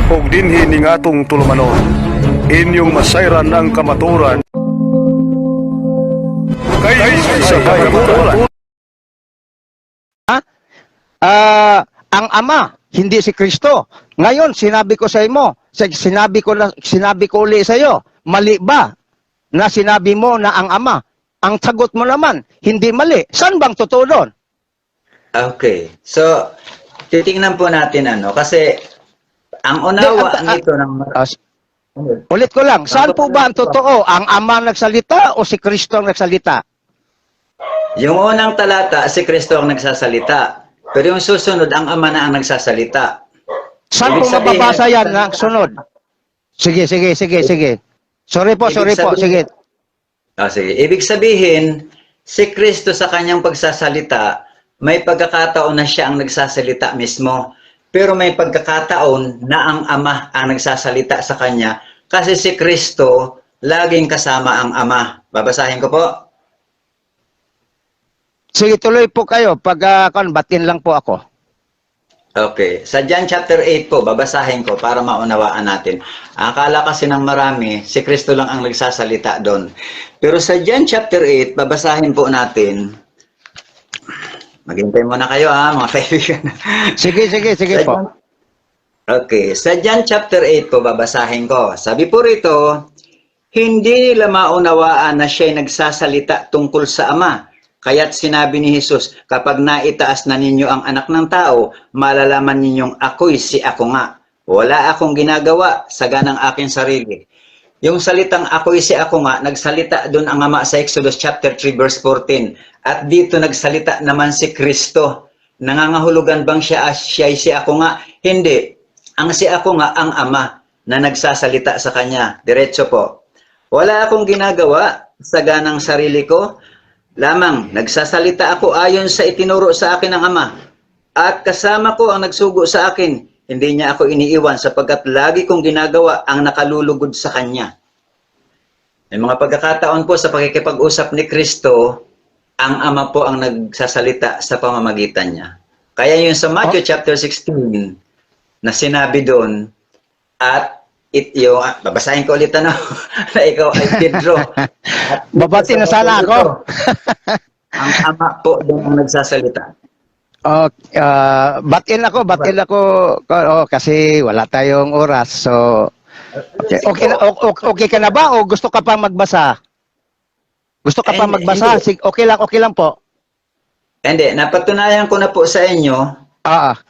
ug dinhi ning atong tulumanon. Inyong masayran ang kamaturan. Kay sa kamaturan. Ang Ama, hindi si Kristo. Ngayon, sinabi ko sa imo, sinabi ko uli sa iyo, mali ba na sinabi mo na ang Ama? Ang sagot mo naman, hindi mali. Saan bang totoo doon? Okay. So, titingnan po natin kasi ang unawaan nito ng Ulit ko lang, saan po ba ang totoo? Ang Ama nagsalita o si Kristo ang nagsalita? yung unang talata, si Kristo ang nagsasalita. Pero yung susunod, ang Ama na ang nagsasalita. Saan Ibig po sabihin, mababasa yan na sunod? Sige. Sorry po, sige. Sige. Ibig sabihin, si Kristo sa kanyang pagsasalita, may pagkakataon na siya ang nagsasalita mismo. Pero may pagkakataon na ang Ama ang nagsasalita sa kanya. Kasi si Kristo, laging kasama ang Ama. Babasahin ko po. Sige, tuloy po kayo. Batin lang po ako. Okay. Sa John chapter 8 po, babasahin ko para maunawaan natin. Akala kasi ng marami, si Kristo lang ang nagsasalita doon. Pero sa John chapter 8, babasahin po natin. Maghintay muna kayo mga kaibigan. Sige po. Okay. Sa John chapter 8 po, babasahin ko. Sabi po rito, hindi nila maunawaan na siya'y nagsasalita tungkol sa Ama. Kaya't sinabi ni Jesus, kapag naitaas na ninyo ang anak ng tao, malalaman ninyong ako'y si ako nga. Wala akong ginagawa sa ganang aking sarili. Yung salitang ako'y si ako nga, nagsalita doon ang Ama sa Exodus chapter 3 verse 14. At dito nagsalita naman si Kristo. Nangangahulugan bang siya'y si ako nga? Hindi. Ang si ako nga ang Ama na nagsasalita sa kanya. Diretso po. Wala akong ginagawa sa ganang sarili ko. Lamang, nagsasalita ako ayon sa itinuro sa akin ng Ama. At kasama ko ang nagsugo sa akin. Hindi niya ako iniiwan sapagkat lagi kong ginagawa ang nakalulugod sa Kanya. May mga pagkakataon po sa pakikipag-usap ni Kristo, ang Ama po ang nagsasalita sa pamamagitan niya. Kaya yun sa Matthew chapter 16 na sinabi doon, at babasahin ko ulit na ikaw ay Pedro. Babati na sana ako. Ang Ama po doon ang nagsasalita. Batin ako kasi wala tayong oras. So okay ka na ba o gusto ka pa magbasa? Gusto ka pa magbasa? Sige, okay lang po. Hindi, napatunayan ko na po sa inyo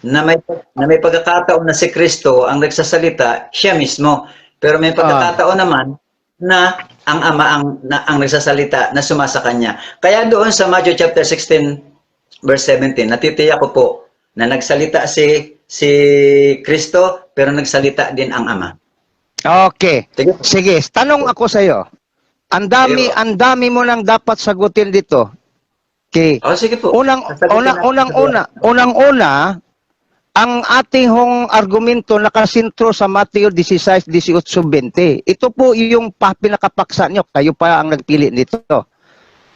na may pagkakataon na si Kristo ang nagsasalita, siya mismo. Pero may pagkakataon naman na ang Ama ang nagsasalita na sumasa kanya. Kaya doon sa Matthew chapter 16 verse 17, natitiyak ko po na nagsalita si Kristo pero nagsalita din ang Ama. Okay. Sige, tanong ako sa iyo. Ang dami mo nang dapat sagutin dito. Okay. Sige po. Unang-una, ang ating argumento nakasintro sa Mateo 16, 18, 20. Ito po yung pinakapaksa nyo. Kayo pa ang nagpili nito.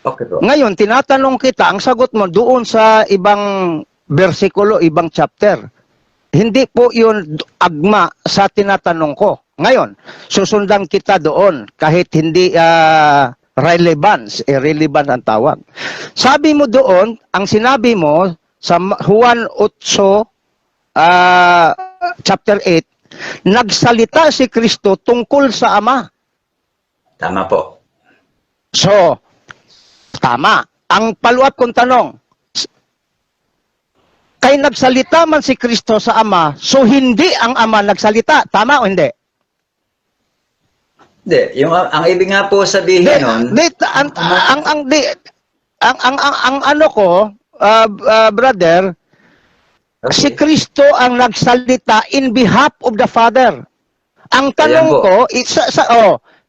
Okay po. Ngayon, tinatanong kita, ang sagot mo doon sa ibang versikulo, ibang chapter. Hindi po yun agma sa tinatanong ko. Ngayon, susundan kita doon kahit hindi irrelevant ang tawag. Sabi mo doon, ang sinabi mo sa Juan 8, chapter 8, nagsalita si Kristo tungkol sa Ama. Tama po. So, tama. Ang follow-up kong tanong, kay nagsalita man si Kristo sa Ama, so hindi ang Ama nagsalita. Tama o hindi? Hindi, ang ibig nga po sabihin nun, brother, okay. si Kristo ang nagsalita in behalf of the Father. Ang tanong ko,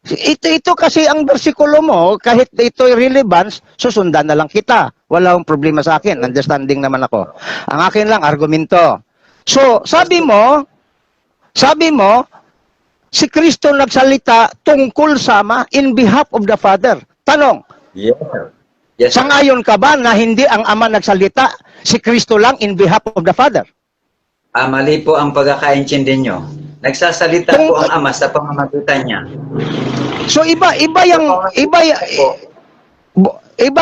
ito kasi ang bersikulo mo, kahit ito'y relevance, susundan na lang kita. Wala akong problema sa akin. Understanding naman ako. Ang akin lang, argumento. So, sabi mo, si Kristo nagsalita tungkol sa Ama in behalf of the Father. Tanong, Yes, sangayon ka ba na hindi ang Ama nagsalita, si Kristo lang in behalf of the Father? Mali po ang pagkakaintindi nyo. Nagsasalita po ang Ama sa pamamagitan niya. So iba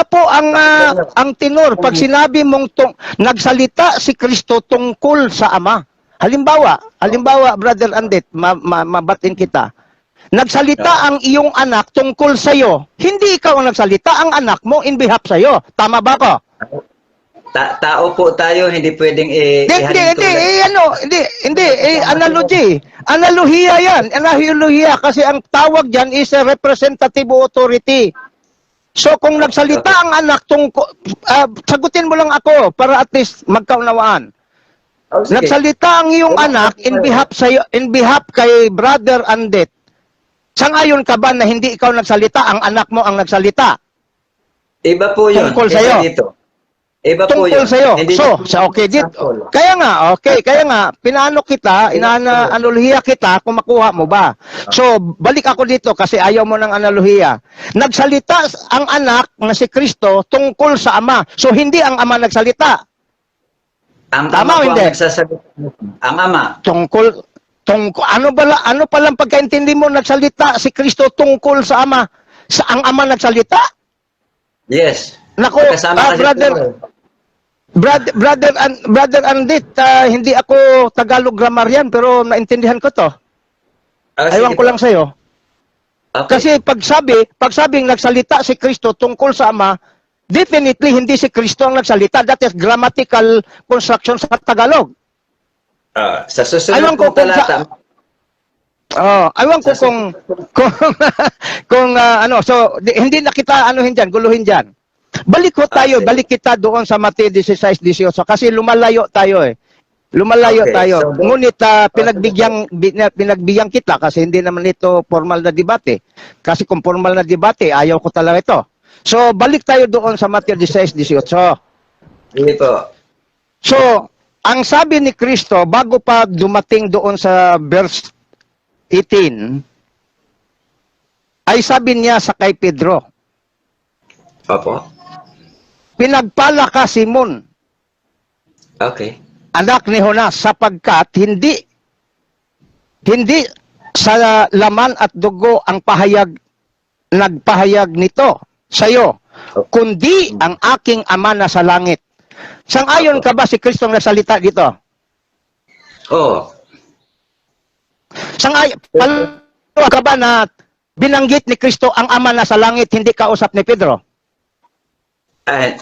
po ang tenor pag sinabi mong nagsalita si Kristo tungkol sa Ama. Halimbawa, Brother Andet, mabatin kita. Nagsalita ang iyong anak tungkol sa iyo. Hindi ikaw ang nagsalita, ang anak mo in behalf sa iyo. Tama ba ko? Tao po tayo, hindi pwedeng analogy. Analohiya yan. Analohiya kasi ang tawag dyan is a representative authority. So kung nagsalita ang anak tungkol, sagutin mo lang ako para at least magkaunawaan. Nagsalita ang iyong anak in behalf sa iyo, in behalf kay Brother Andet. Sangayon ka ba na hindi ikaw nagsalita, ang anak mo ang nagsalita? Iba po yun. Tungkol sa iyo. Iba po Tungkol yun. sa iyo. Hindi Okay, kaya nga, pinaano kita, inaanalohiya kita kung makuha mo ba. So, balik ako dito kasi ayaw mo ng analohiya. Nagsalita ang anak na si Kristo tungkol sa Ama. So, hindi ang Ama nagsalita. Ang Tama o Ama po hindi? ang nagsasalita. Ang Ama. Tungkol, ano palang pagkaintindi mo nagsalita si Kristo tungkol sa Ama? Ang Ama nagsalita? Yes. Nako, Magkasama kasi brother, po. Brother Andit, hindi ako Tagalog grammar yan, pero naintindihan ko to. Aywan ko lang sa'yo. Okay. Kasi pagsabing nagsalita si Kristo tungkol sa Ama, definitely hindi si Kristo ang nagsalita. That is grammatical construction sa Tagalog. Sa susunod Aywan ko kong talata, aywan ko kung hindi na kita guluhin diyan. Balik kita doon sa Mateo 16:18 kasi lumalayo tayo eh. Okay, tayo. so, Ngunit pinagbigyan kita kasi hindi naman ito formal na debate. Kasi kung formal na debate, ayaw ko talaga ito. So, balik tayo doon sa Mateo 16:18. hindi po. So, ang sabi ni Kristo, bago pa dumating doon sa verse 18, ay sabi niya sa kay Pedro, Opo. pinagpala ka Simon, Okay. anak ni Jonas, sapagkat hindi sa laman at dugo ang nagpahayag nito sa iyo, kundi ang aking Ama na sa langit. Sang-ayon ka ba si Kristo ang nasalita dito? Oh. Sang-ayon ka ba na binanggit ni Kristo ang Ama na sa langit, hindi kausap ni Pedro?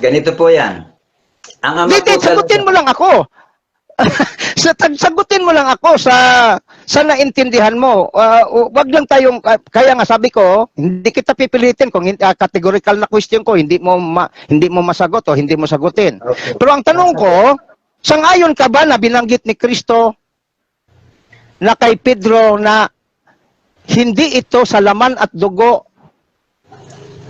Ganito po yan. Ang Ama Hindi, po sagutin mo lang ako. Sagutin mo lang ako sa naintindihan mo. Wag lang tayong, kaya nga sabi ko, hindi kita pipilitin kung categorical na question ko, hindi mo masagot o hindi mo sagutin. Okay. Pero ang tanong ko, sang-ayon ka ba na binanggit ni Kristo na kay Pedro na hindi ito sa laman at dugo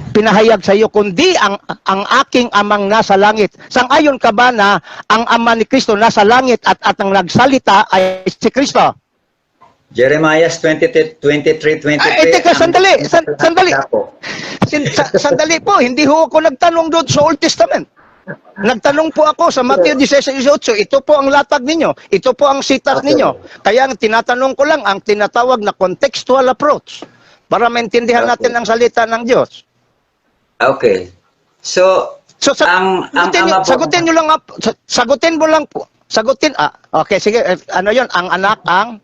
pinahayag sa iyo, kundi ang aking Amang nasa langit. Sang-ayon ka ba na ang Ama ni Kristo nasa langit at ang nagsalita ay si Kristo? Jeremiah 23:23. Teka, sandali. Sandali po, hindi ho ako nagtanong doon sa Old Testament. Nagtanong po ako sa Mateo 16:18, ito po ang latag ninyo, ito po ang sitat ninyo. Kaya ang tinatanong ko lang, ang tinatawag na contextual approach para maintindihan natin ang salita ng Diyos. Okay. So ang Ama po, sagutin nyo lang, sagutin mo lang po. Okay, sige, ano yon ang anak, ang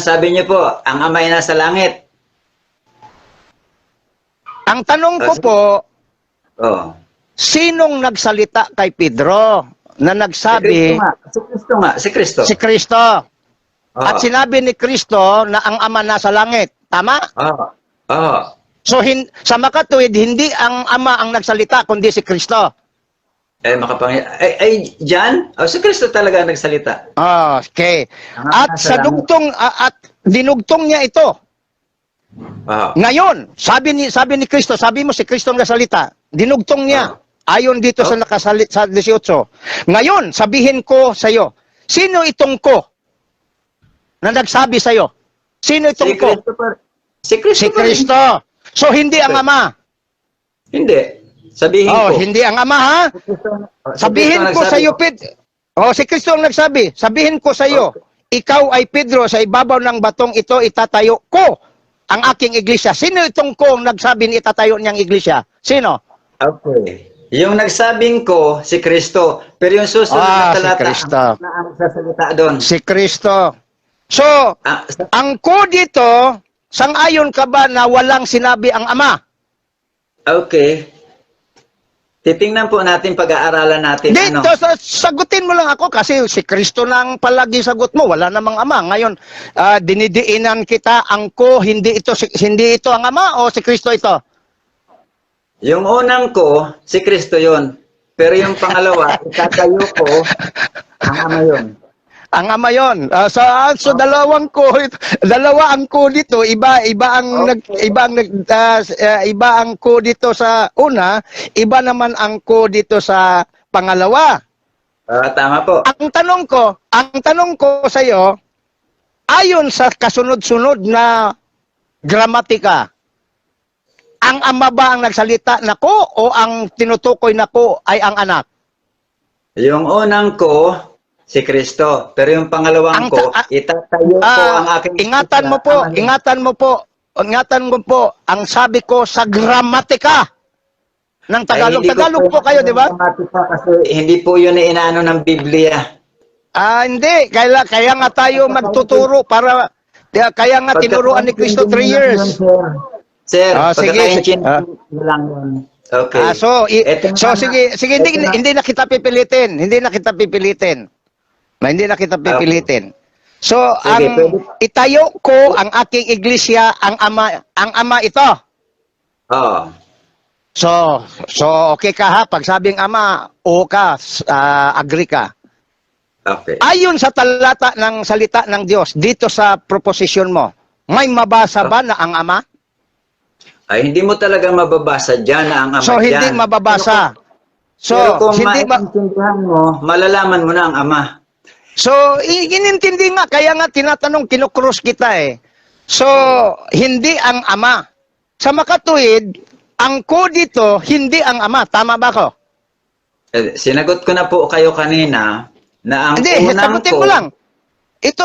sabi niyo po, ang Ama ay nasa langit. ang tanong ko po, sinong nagsalita kay Pedro na nagsabi, Si Kristo. si Kristo. At sinabi ni Kristo na ang Ama nasa langit. Tama? So, sa makatuwid, hindi ang Ama ang nagsalita, kundi si Kristo. Diyan? Si Kristo talaga ang nagsalita. Okay. At sa dugtong, at dinugtong niya ito. Ngayon, sabi ni Kristo, sabi mo si Kristo ang nagsalita, dinugtong niya. Ayon dito sa nakasalit sa 18. Ngayon, sabihin ko sa iyo, sino itong ko na nagsabi sa iyo? Sino itong ko? Si Kristo. So, hindi ang Ama. Hindi. Sabihin ko. Hindi ang Ama, ha? Sabihin ko sa iyo, si Kristo ang nagsabi. Sabihin ko sa iyo, ikaw ay Pedro, sa ibabaw ng batong ito itatayo ko ang aking iglesia. Sino itong ko ang nagsabi ni itatayo niyang iglesia? Sino? Okay. Yung nagsabing ko, si Kristo. Pero yung susunod na Si talata, Kristo. ang sasalita doon. Si Kristo. So, Sa- ang ko dito, sang-ayon ka ba na walang sinabi ang Ama? okay. Titingnan po natin, pag-aaralan natin. Dito, sagutin mo lang ako kasi si Kristo lang palagi sagot mo. Wala namang Ama. Ngayon, dinidiinan kita, ang ko, hindi ito ang Ama o si Kristo ito? Yung unang ko, si Kristo yon. Pero yung pangalawa, itatayo ko, ang Ama yun. Ang Ama yon. So dalawang ko, dalawa ang ko dito, iba ang iba ang ko dito sa una, iba naman ang ko dito sa pangalawa. Tama po. Ang tanong ko sa iyo, ayon sa kasunod-sunod na gramatika, ang Ama ba ang nagsalita na ko o ang tinutukoy na ko ay ang anak? Yung unang ko, si Kristo. Pero yung pangalawang ko, itatayo ko ang aking... ingatan mo po, ang sabi ko sa gramatika ng Tagalog. Tagalog po kayo, di ba? Kasi hindi po yun inaano ng Biblia. Hindi. Kaya nga tayo magtuturo para... Kaya nga tinuruan ni Kristo 3 years. Sir, Sige. pagkakaintindi lang yun. Okay. Sige, hindi na kita pipilitin. Hindi na kita pipilitin. So, Sige, itayo ko ang aking iglesia, ang Ama ito. Oo. So okay ka ha, pag sabing Ama, o ka, agree ka. Okay. Ayon sa talata ng salita ng Diyos, dito sa proposition mo, may mabasa ba na ang Ama? Ay, hindi mo talaga mababasa dyan na ang Ama So, dyan. hindi mababasa. Pero kung hindi maintindihan mo, malalaman mo na ang Ama. So, inintindi nga, kaya nga tinatanong, kinukrus kita eh. So, hindi ang Ama. Sa makatuwid, ang ko dito, hindi ang Ama. Tama ba ko? Sinagot ko na po kayo kanina na ang Hindi, unang sagutin ko... mo lang. Ito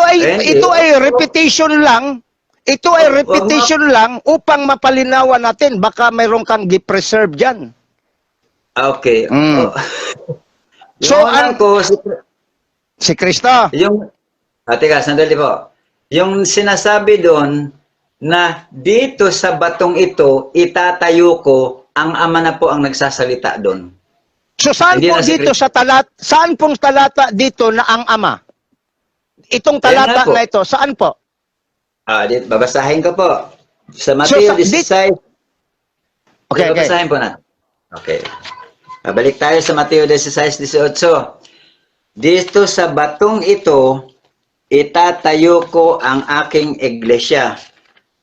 ay repetition lang. Ito ay repetition lang upang mapalinawan natin. Baka mayroon kang gi-preserve dyan. Okay. Mm. Yung So, unang ko... Si Kristo. Teka, sandali po. Yung sinasabi doon na dito sa batong ito, itatayo ko, ang Ama na po ang nagsasalita doon. So saan Hindi po na si dito sa saan pong talata dito na ang Ama? Itong talata Ayan na po. na ito, saan po? Dito, babasahin ko po. Sa Mateo 16. Okay. Babasahin po natin. Okay. Balik tayo sa Mateo 16:18. Dito sa batong ito, itatayo ko ang aking iglesia.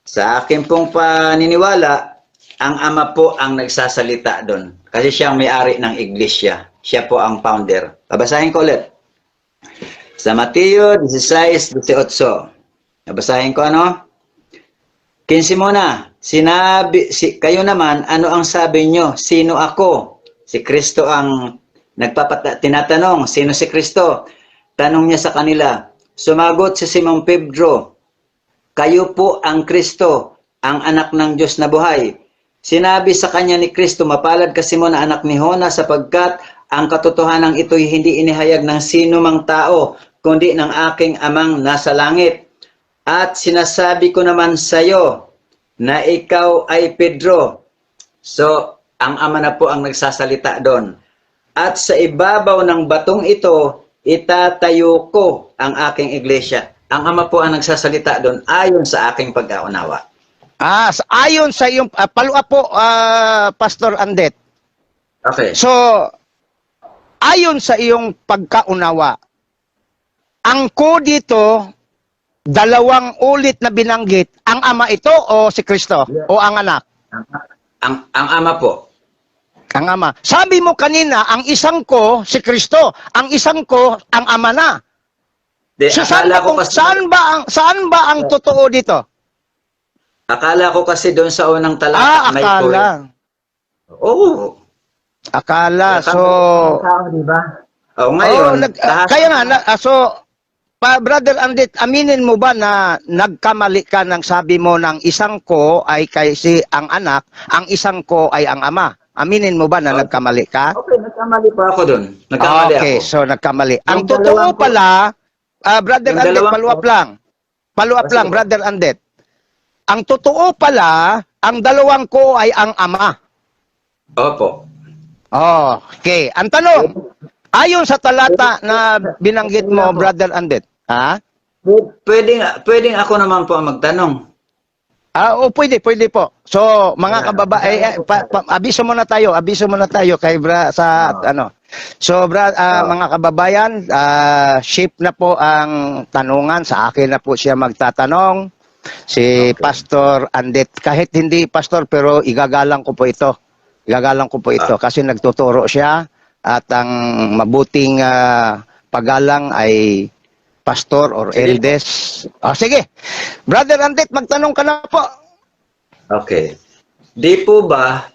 Sa aking pong paniniwala, ang Ama po ang nagsasalita doon. Kasi siya ang may-ari ng iglesia. Siya po ang founder. Babasahin ko ulit. Sa Mateo 16:18. Babasahin ko ano? 15 muna. Kayo naman, ano ang sabi nyo? Sino ako? Si Kristo ang tinatanong, sino si Kristo? Tanong niya sa kanila. Sumagot si Simon Pedro, kayo po ang Kristo, ang anak ng Diyos na buhay. Sinabi sa kanya ni Kristo, mapalad ka Simon na anak ni Jona sapagkat ang katotohanan ito'y hindi inihayag ng sino mang tao, kundi ng aking amang nasa langit. At sinasabi ko naman sa iyo na ikaw ay Pedro. So, ang Ama na po ang nagsasalita doon. At sa ibabaw ng batong ito, itatayo ko ang aking iglesia. Ang Ama po ang nagsasalita doon ayon sa aking pag-aunawa. Ayon sa iyong palua po, Pastor Andet. Okay. So, ayon sa iyong pagkaunawa, ang ko dito, dalawang ulit na binanggit, ang Ama ito o si Kristo? O ang anak? Ang Ama po. Ang Ama. Sabi mo kanina, ang isang ko, si Kristo. Ang isang ko, ang Ama na. So, saan ba ang totoo dito? Akala ko kasi doon sa unang talata may akala. Oo. Akala. So, Tao, di ba? Ngayon, kaya nga, Brother Andit, aminin mo ba na nagkamali ka ng sabi mo ng isang ko ay kasi ang anak, ang isang ko ay ang ama? Aminin mo ba na Okay. nagkamali ka? Okay, nagkamali pa ako dun. Nagkamali Okay, ako. so nagkamali. Ang Yung totoo dalawang- pala, Brother yung Andit, dalawang- paluap lang. Paluap Sige. lang, Brother Andit. Ang totoo pala, ang dalawang ko ay ang ama. Opo. Oh, okay. Ang tanong, ayon sa talata na binanggit mo, Brother Andit, ha? Pwedeng ako naman po ang magtanong. Pwede po. So, mga kababayan, abiso muna tayo kay sa ano. So, mga kababayan, shift na po ang tanungan, sa akin na po siya magtatanong. Si Pastor Andit, kahit hindi pastor pero igagalang ko po ito. Kasi nagtuturo siya at ang mabuting paggalang ay pastor or Sige. eldest. Sige. Brother Andit, magtanong ka na po. Okay. Di po ba,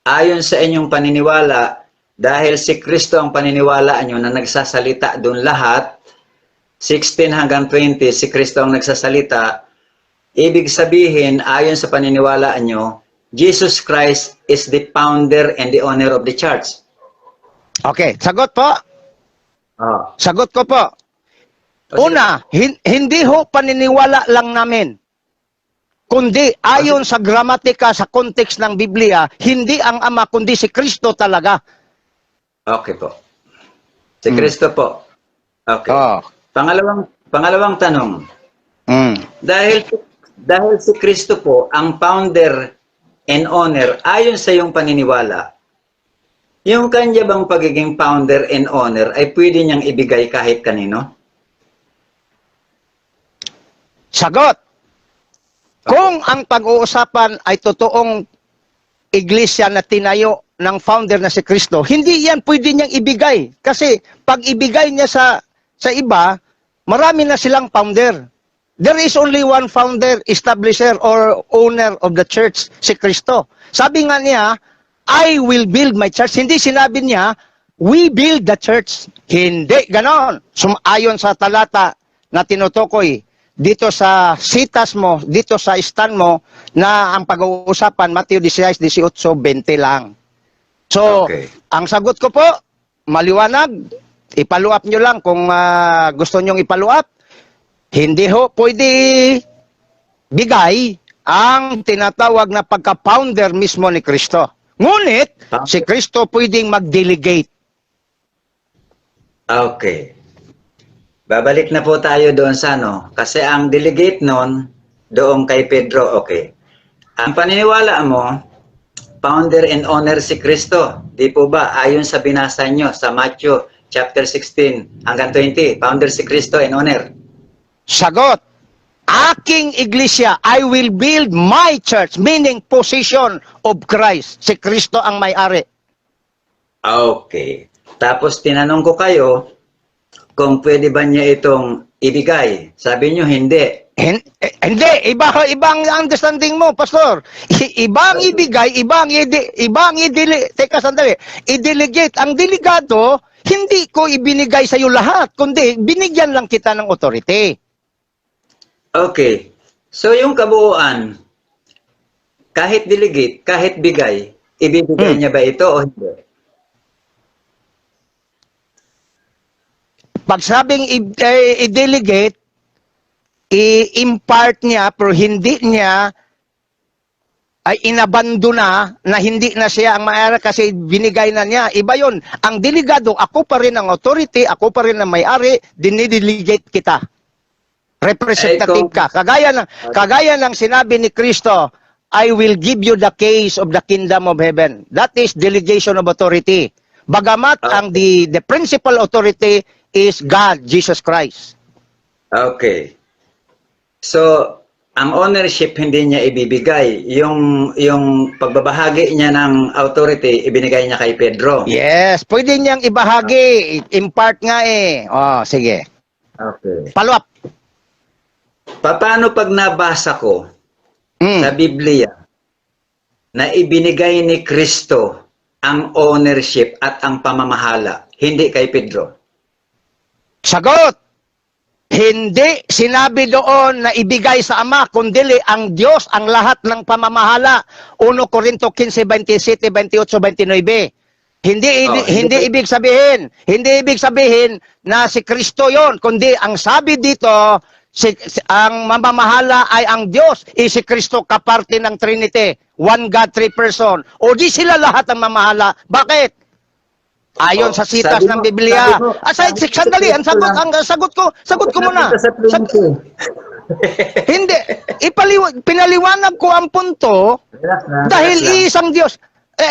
ayon sa inyong paniniwala, dahil si Kristo ang paniniwalaan nyo na nagsasalita doon lahat, 16 hanggang 20, si Kristo ang nagsasalita, ibig sabihin, ayon sa paniniwalaan nyo, Jesus Christ is the founder and the owner of the church. Okay, sagot po. Oh. Sagot ko po. Una, hindi ho paniniwala lang namin. Kundi ayon sa gramatika, sa context ng Biblia, hindi ang Ama, kundi si Kristo talaga. Okay po. Si Kristo po. Okay. Oh. Pangalawang tanong. Mm. Dahil si Kristo po ang founder and owner, ayon sa iyong paniniwala, yung kanya bang pagiging founder and owner ay pwede niyang ibigay kahit kanino? Sagot. Kung ang pag-uusapan ay totoong iglesia na tinayo ng founder na si Kristo, hindi yan pwede niyang ibigay. Kasi pag ibigay niya sa iba, marami na silang founder. There is only one founder, establisher, or owner of the church, si Kristo. Sabi nga niya, I will build my church. Hindi sinabi niya, we build the church. Hindi, ganon. Ayon sa talata na tinutukoy, dito sa sitas mo, dito sa stand mo, na ang pag-uusapan, Matthew 16, 18, 20 lang. So, Okay. ang sagot ko po, maliwanag, ipaluap nyo lang kung gusto nyong ipaluap. Hindi ho pwede bigay ang tinatawag na pagka-founder mismo ni Kristo. Ngunit, si Kristo pwedeng mag-delegate. Okay. Babalik na po tayo doon sa ano. Kasi ang delegate noon, doon kay Pedro, okay. Ang paniniwala mo, founder and owner si Kristo. Di po ba? Ayon sa binasa nyo sa Matthew chapter 16 hanggang 20, founder si Kristo and owner. Sagot, aking iglesia, I will build my church, meaning position of Christ. Si Kristo ang may-ari. Okay. Tapos tinanong ko kayo kung pwede ba niya itong ibigay. Sabi nyo, hindi. Hindi, ibang understanding mo, Pastor. Ibang ibigay, teka sandali, i-delegate. Ang delegado, hindi ko ibinigay sa iyo lahat, kundi binigyan lang kita ng authority. Okay. So yung kabuuan, kahit delegate, kahit bigay, ibibigay niya ba ito o hindi? Pag sabing i-delegate, i-impart niya, pero hindi niya ay inabandona na hindi na siya ang may-ari kasi binigay na niya. Iba yun. Ang delegado, ako pa rin ang authority, ako pa rin ang may-ari, dinidelegate kita. Representative ka. Kagaya ng sinabi ni Kristo, I will give you the keys of the kingdom of heaven. That is delegation of authority. Bagamat ang the principal authority is God, Jesus Christ. Okay. So, ang ownership hindi niya ibibigay. Yung pagbabahagi niya ng authority, ibinigay niya kay Pedro. Yes, pwede niyang ibahagi, impart nga eh. Oh, sige. Okay. Follow up. Paano pag nabasa ko sa Biblia na ibinigay ni Kristo ang ownership at ang pamamahala, hindi kay Pedro? Sagot! Hindi sinabi doon na ibigay sa Ama, kundi ang Diyos ang lahat ng pamamahala. 1 Corinto 15, 27, 28, 29. Hindi ibig sabihin na si Kristo yon, kundi ang sabi dito, ang mamamahala ay ang Diyos, si Kristo kaparte ng Trinity. One God, three person. O di sila lahat ang mamahala. Bakit? Ayon sa sitas sabi ng mo- Biblia. sabi mo- Sandali, sagot ko muna. Sa Trinity. Hindi, pinaliwanag ko ang punto Relax lang, dahil relax lang. isang Diyos.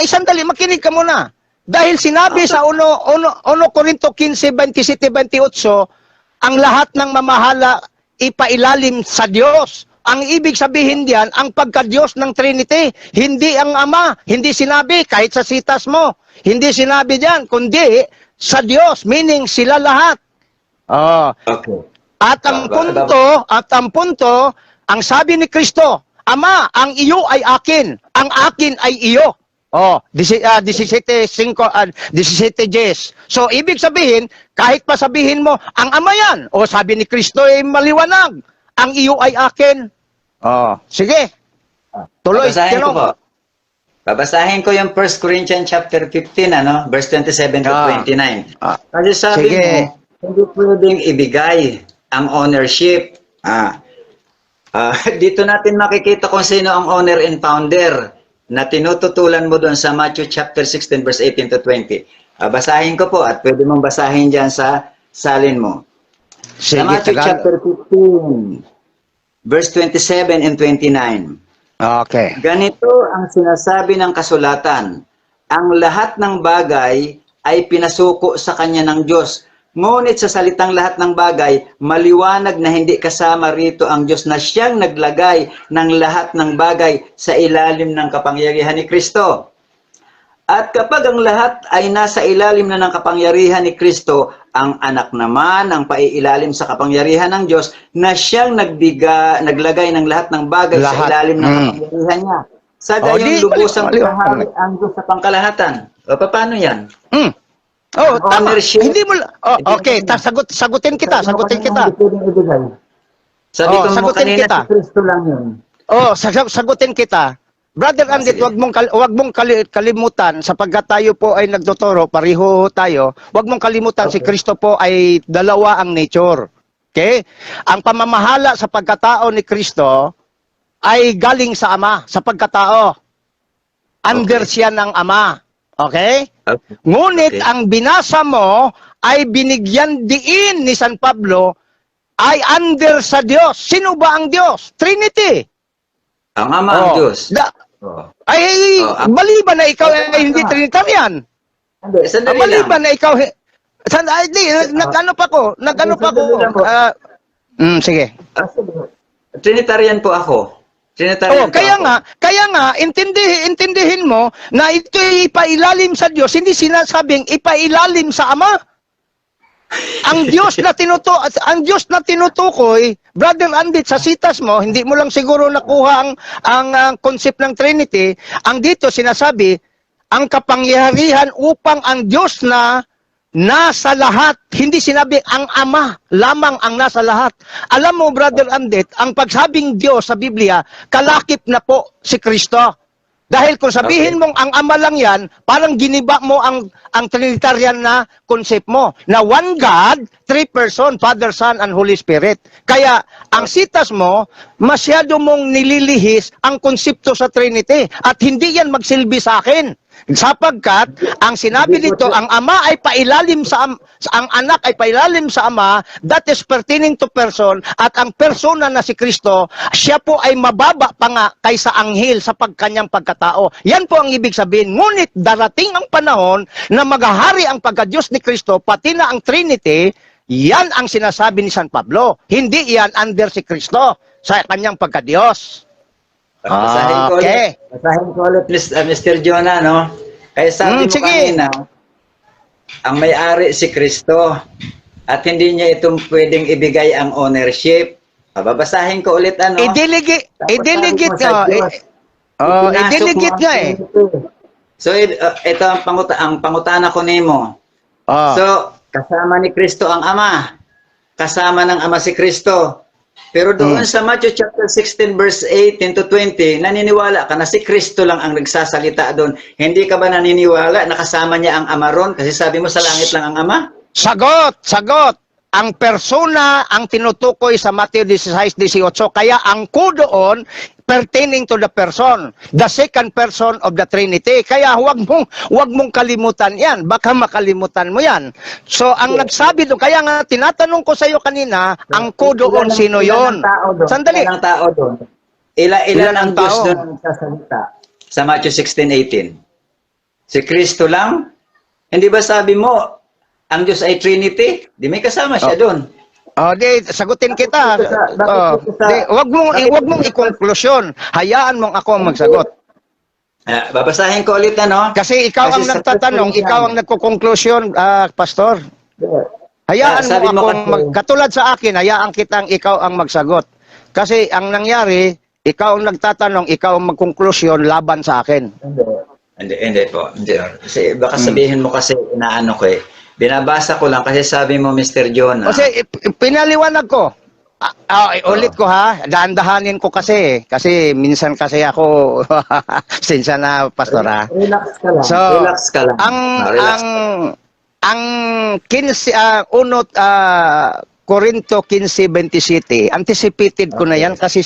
Sandali, makinig ka muna. Dahil sinabi sa 1 Corinto 15, 27, 28, ang lahat ng mamahala ipailalim sa Diyos. Ang ibig sabihin diyan, ang pagka-Diyos ng Trinity, hindi ang Ama, hindi sinabi kahit sa sitas mo. Hindi sinabi diyan, kundi sa Diyos, meaning sila lahat. Okay. At ang punto, ang sabi ni Kristo, Ama, ang iyo ay akin, ang akin ay iyo. 17:10. So, ibig sabihin, kahit pa sabihin mo, ang Ama yan. Sabi ni Kristo ay maliwanag. Ang iyo ay akin. Sige. Tuloy. Babasahin ko Tinong. po. Babasahin ko yung 1 Corinthians chapter 15, verse 27 to 29. Kasi sabi Sige. mo, hindi pwedeng ibigay ang ownership. Dito natin makikita kung sino ang owner and founder na tinututulan mo doon sa Matthew chapter 16 verse 18 to 20. Basahin ko po at pwede mong basahin dyan sa salin mo. Sa Sige, Matthew tagal. chapter 15 verse 27 and 29. Okay. Ganito ang sinasabi ng kasulatan. Ang lahat ng bagay ay pinasuko sa kanya ng Diyos. Ngunit sa salitang lahat ng bagay, maliwanag na hindi kasama rito ang Diyos na siyang naglagay ng lahat ng bagay sa ilalim ng kapangyarihan ni Kristo. At kapag ang lahat ay nasa ilalim na ng kapangyarihan ni Kristo, ang anak naman ang paiilalim sa kapangyarihan ng Diyos na siyang naglagay ng lahat ng bagay sa ilalim ng kapangyarihan niya. Sa gayon, lubusang kahari ang Diyos sa pangkalahatan. O, paano yan? Tama. Ownership. Hindi mo okay, sagutin kita. Sabi ko mo sagutin kanina kita. si Kristo lang yun. Sagutin kita. Brother Andit, sige. wag mong kalimutan sapagkat tayo po ay nagtuturo, pareho tayo. Wag mong kalimutan si Kristo po ay dalawa ang nature. Okay? Ang pamamahala sa pagkatao ni Kristo ay galing sa Ama, sa pagkatao. Under siya ng Ama. Okay? Ngunit ang binasa mo ay binigyan diin ni San Pablo ay under sa Diyos. Sino ba ang Diyos? Trinity. Ang Ama ang Diyos. Maliban na ikaw ay hindi Trinitarian. Sandali lang. Maliban na ikaw nag-ano pa ko. Sige. Trinitarian po ako. Trinitarian po Kaya ako. nga intindihin mo na ito ipailalim sa Diyos, hindi sinasabing ipailalim sa Ama. Ang Diyos na tinutukoy, Brother Andit, sa sitas mo, hindi mo lang siguro nakuha ang concept ng Trinity. Ang dito sinasabi, ang kapangyarihan upang ang Diyos na nasa lahat, hindi sinabi ang Ama lamang ang nasa lahat. Alam mo, Brother Andit, ang pagsabing Diyos sa Biblia, kalakip na po si Kristo. Dahil kung sabihin mong ang Ama lang yan, parang giniba mo ang Trinitarian na concept mo. Na one God, three person, Father, Son, and Holy Spirit. Kaya, ang sitas mo, masyado mong nililihis ang konsepto sa Trinity. At hindi yan magsilbi sa akin. Sapagkat, ang sinabi dito, ang Ama ay pailalim ang anak ay pailalim sa Ama, that is pertaining to person, at ang persona na si Kristo, siya po ay mababa pa nga kaysa anghel sa pagkanyang pagkatao. Yan po ang ibig sabihin. Ngunit darating ang panahon na maghahari ang pagka-Diyos ni Kristo, pati na ang Trinity, yan ang sinasabi ni San Pablo. Hindi yan under si Kristo sa kanyang pagka-Diyos. Basahin ko ulit, Mr. Jonah, no? Kaya sabi mo kanina, ang may-ari si Kristo at hindi niya itong pwedeng ibigay ang ownership. Babasahin ko ulit, ano? I-delegate nga. I-delegate nga eh. So, ito ang pangutana ko nimo. So, kasama ni Kristo ang Ama. kasama ng Ama si Kristo. Pero doon sa Matthew chapter 16 verse 18 to 20, naniniwala ka na si Kristo lang ang nagsasalita doon. Hindi ka ba naniniwala na kasama niya ang Ama ron? Kasi sabi mo sa langit lang ang Ama? Sagot, sagot. Ang persona ang tinutukoy sa Matthew 16:18. Kaya ang ko doon, pertaining to the person, the second person of the Trinity. Kaya huwag mong kalimutan yan. Baka makalimutan mo yan. So, ang nagsabi doon, kaya nga tinatanong ko sa iyo kanina, ang ko doon, sino yon? Sandali. Ilan ang tao doon? Ilan ang Diyos tao? doon ang nagsasalita? Sa Matthew 16:18. Si Kristo lang? Hindi ba sabi mo, ang Diyos ay Trinity? Di may kasama siya doon. Oh, di sagutin kita. Wag mong i-conclusion. Hayaan mong ako ang magsagot. Babasahin ko ulit Kasi ikaw ang Kasi sa nagtatanong, Testament ikaw ang nagko-conclusion, pastor. Hayaan Sabi mo mo akong kasi- katulad sa akin, hayaan kitang ikaw ang magsagot. Kasi ang nangyari, ikaw ang nagtatanong, ikaw ang magkonklusyon laban sa akin. Hindi po. Hindi. Kasi baka sabihin mo kasi inaano ko eh. Binabasa ko lang kasi sabi mo, Mr. John. Kasi pinaliwanag ko. Ulit ko ha, dahan-dahanin ko kasi. Kasi minsan kasi ako, sinsa na pastor ha. Relax ka lang. So, Relax ka lang. Relax. ang 15 Corinto 15:27, anticipated ko na yan kasi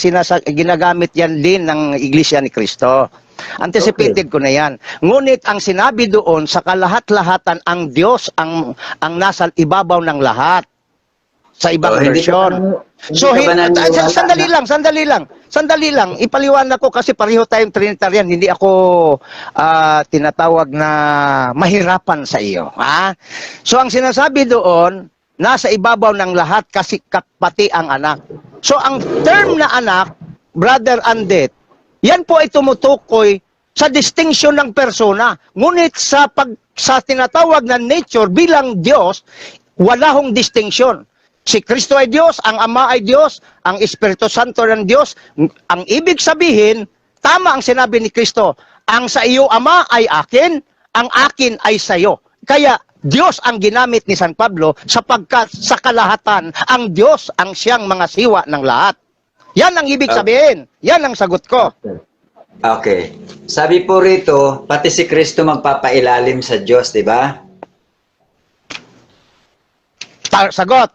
ginagamit yan din ng Iglesia ni Cristo. Anticipated ko na yan. Ngunit ang sinabi doon sa kalahat-lahatan, ang Diyos ang nasa ibabaw ng lahat. Sa ibang version. Sandali lang. Ipaliwanag ko kasi pareho tayong Trinitarian. Hindi ako tinatawag na mahirapan sa iyo. Ha? So ang sinasabi doon, nasa ibabaw ng lahat kasi pati ang anak. So ang term na anak, brother Andet, yan po ay tumutukoy sa distinction ng persona. Ngunit sa tinatawag na nature bilang Diyos, wala hong distinction. Si Kristo ay Diyos, ang Ama ay Diyos, ang Espiritu Santo ng Diyos. Ang ibig sabihin, tama ang sinabi ni Kristo, ang sa iyo Ama ay akin, ang akin ay sa iyo. Kaya Diyos ang ginamit ni San Pablo sapagkat sa kalahatan, ang Diyos ang siyang mga siwa ng lahat. Yan ang ibig sabihin. Yan ang sagot ko. Okay. Sabi po rito, pati si Kristo magpapailalim sa Diyos, di ba? Sagot.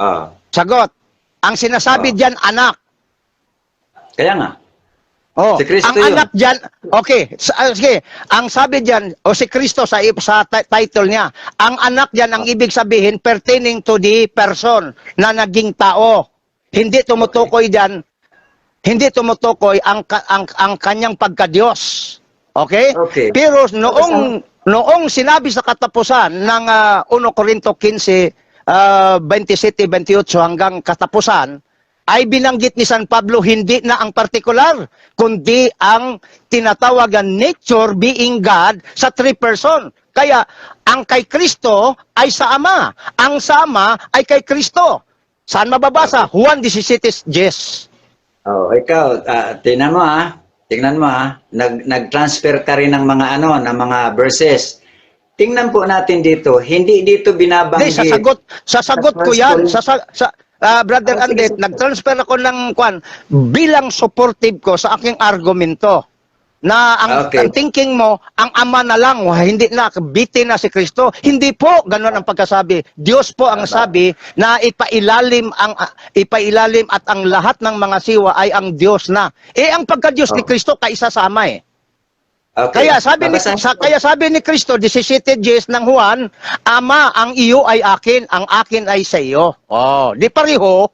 Oh. Sagot. Ang sinasabi diyan anak. Kaya nga. Oh, Si Kristo ang yun. anak diyan, okay, sige, ang sabi diyan, si Kristo sa title niya, ang anak diyan ang ibig sabihin pertaining to the person na naging tao. Hindi tumutukoy diyan, hindi tumutukoy ang kanyang pagka-Diyos. Okay? Okay. Pero noong sinabi sa katapusan ng 1 Corinto 15, 27-28 hanggang katapusan, ay binanggit ni San Pablo hindi na ang partikular, kundi ang tinatawagan nature being God sa three person. Kaya ang kay Kristo ay sa Ama, ang sa Ama ay kay Kristo. Saan mababasa? Juan 17:10. Oh, ikaw, tingnan mo nag-transfer ka rin ng mga ng mga verses. Tingnan po natin dito, hindi dito binabanggit. Hindi, sasagot ko yan. Brother Andet, nag-transfer ako ng bilang supportive ko sa aking argumento. Na ang thinking mo, ang Ama na lang, hindi na, bitin na si Kristo. Hindi po, ganun ang pagkasabi. Diyos po ang sabi na ipailalim at ang lahat ng mga siwa ay ang Diyos na. Ang pagka-Diyos ni Kristo, kaisa sa Ama eh. Okay. Kaya sabi ni Kristo, 17:10 ng Juan, Ama, ang iyo ay akin, ang akin ay sa iyo. Oh, di pareho.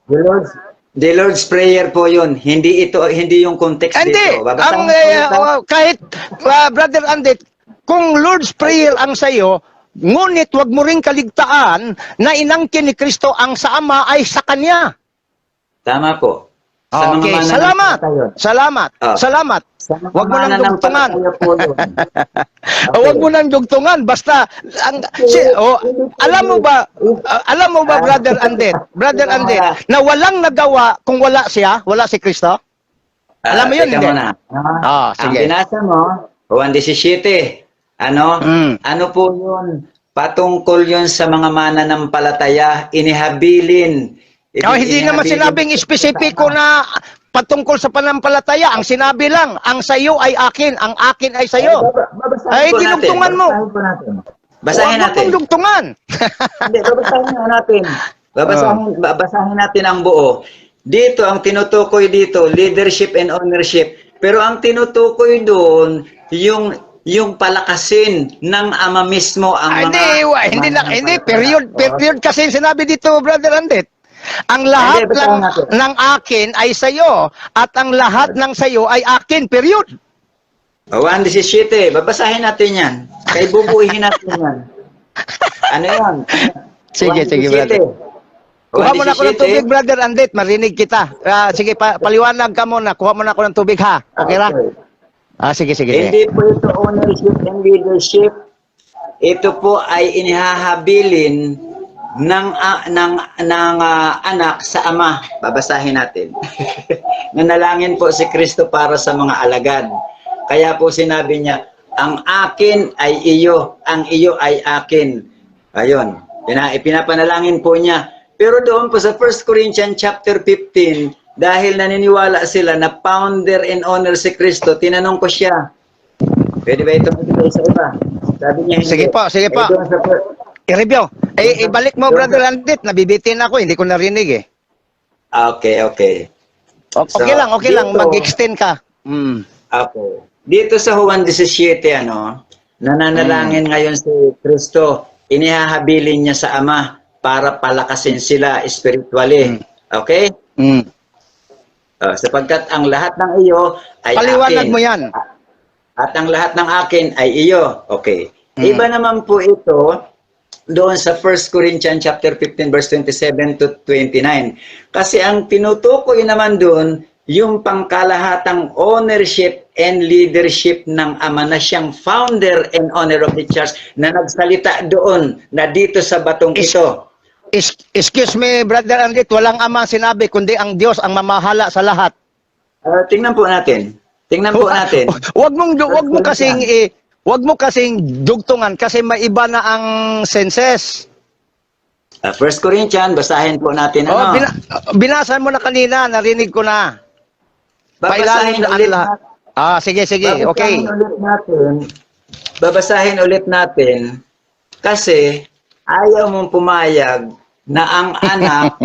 The Lord's Prayer po yun. Hindi yung context Hindi. dito. Kahit, Brother Andet, kung Lord's Prayer ang sa iyo, ngunit wag mo ring kaligtaan na inangkin ni Kristo ang sa Ama ay sa Kanya. Tama po. Sa Okay, mga salamat. Salamat. Wag mo nang dugtungan. Wag mo nang dugtungan. Basta, alam mo ba, Brother Andet, na walang nagawa kung wala si Kristo? Alam mo yun, hindi? Ang sige. binasa mo, Juan 17, ano po yun? patungkol yon sa mga mananampalataya, inihabilin. Hindi naman Inihabilin sinabing espesipiko na patungkol sa panampalataya. Ang sinabi lang, ang sayo ay akin, ang akin ay sayo. Ay, dinugtungan mo. Basahin Huwag natin. mo dugtungan. Hindi, babasahin natin. Babasahin natin ang buo. Dito, ang tinutukoy dito, leadership and ownership. Pero ang tinutukoy doon, yung palakasin ng ama mismo ang Hindi, period kasi sinabi dito, Brother Andet. Ang lahat Hindi, basahin natin. ng akin ay sayo at ang lahat ng sayo ay akin, period. 1:17, babasahin natin yan. Kay bubuhin natin yan. Ano yan? Sige, 1:17. brother. Kuha mo na ako ng 1:17. tubig, Brother Andet, marinig kita. Sige, paliwanag ka muna, kuha mo na ako ng tubig, ha? Okay ra? Sige. Hindi po ito ownership and leadership. Ito po ay inihahabilin ng anak sa ama. Babasahin natin. Nanalangin po si Kristo para sa mga alagad. Kaya po sinabi niya, ang akin ay iyo, ang iyo ay akin. Ayun. Ipinapanalangin po niya. Pero doon po sa 1 Corinthians chapter 15, dahil naniniwala sila na founder and owner si Kristo, tinanong ko siya, pwede ba ito sa iba? Sabi niya, hindi. Sige po. Doon sa I-review. Ibalik mo, Brother Andet, nabibitin ako, hindi ko narinig eh. Okay. Okay lang, dito, mag-extend ka. Okay. Dito sa Juan 17, nananalangin ngayon si Kristo, inihahabilin niya sa Ama para palakasin sila spiritually. Okay? Sapagkat ang lahat ng iyo ay Paliwanag akin. mo yan. At ang lahat ng akin ay iyo. Okay. Iba naman po ito doon sa 1 Corinthians chapter 15 verse 27 to 29. Kasi ang tinutukoy naman doon yung pangkalahatang ownership and leadership ng Ama na siyang founder and owner of the church na nagsalita doon na dito sa batong ito. Excuse me, Brother Andet, walang ama sinabi, kundi ang Diyos ang mamahala sa lahat. Tingnan po natin. Huwag mo kasing dugtungan kasi may iba na ang senses. 1 Corinthians, basahin po natin Binasa mo na kanina, narinig ko na. Babasahin ulit natin. Sige, okay. Babasahin ulit natin kasi ayaw mong pumayag na ang anak,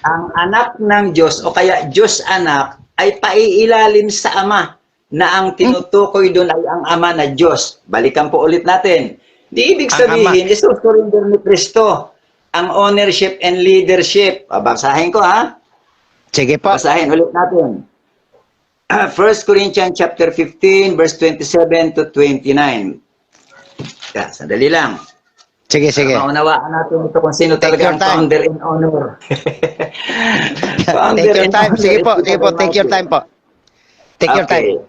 ang anak ng Diyos o kaya Diyos anak ay paiilalim sa Ama na ang tinutukoy doon ay ang Ama na Diyos. Balikan po ulit natin. Di ibig sabihin, isusurinder ni Kristo ang ownership and leadership. Babasahin ko Sige po. Basahin ulit natin. 1 Corinthians chapter 15 verse 27 to 29. Sandali lang. Sige. Maunawaan natin ito kung sino talaga ang founder and owner. Take your time. Sige po. Take your time po. Take your time.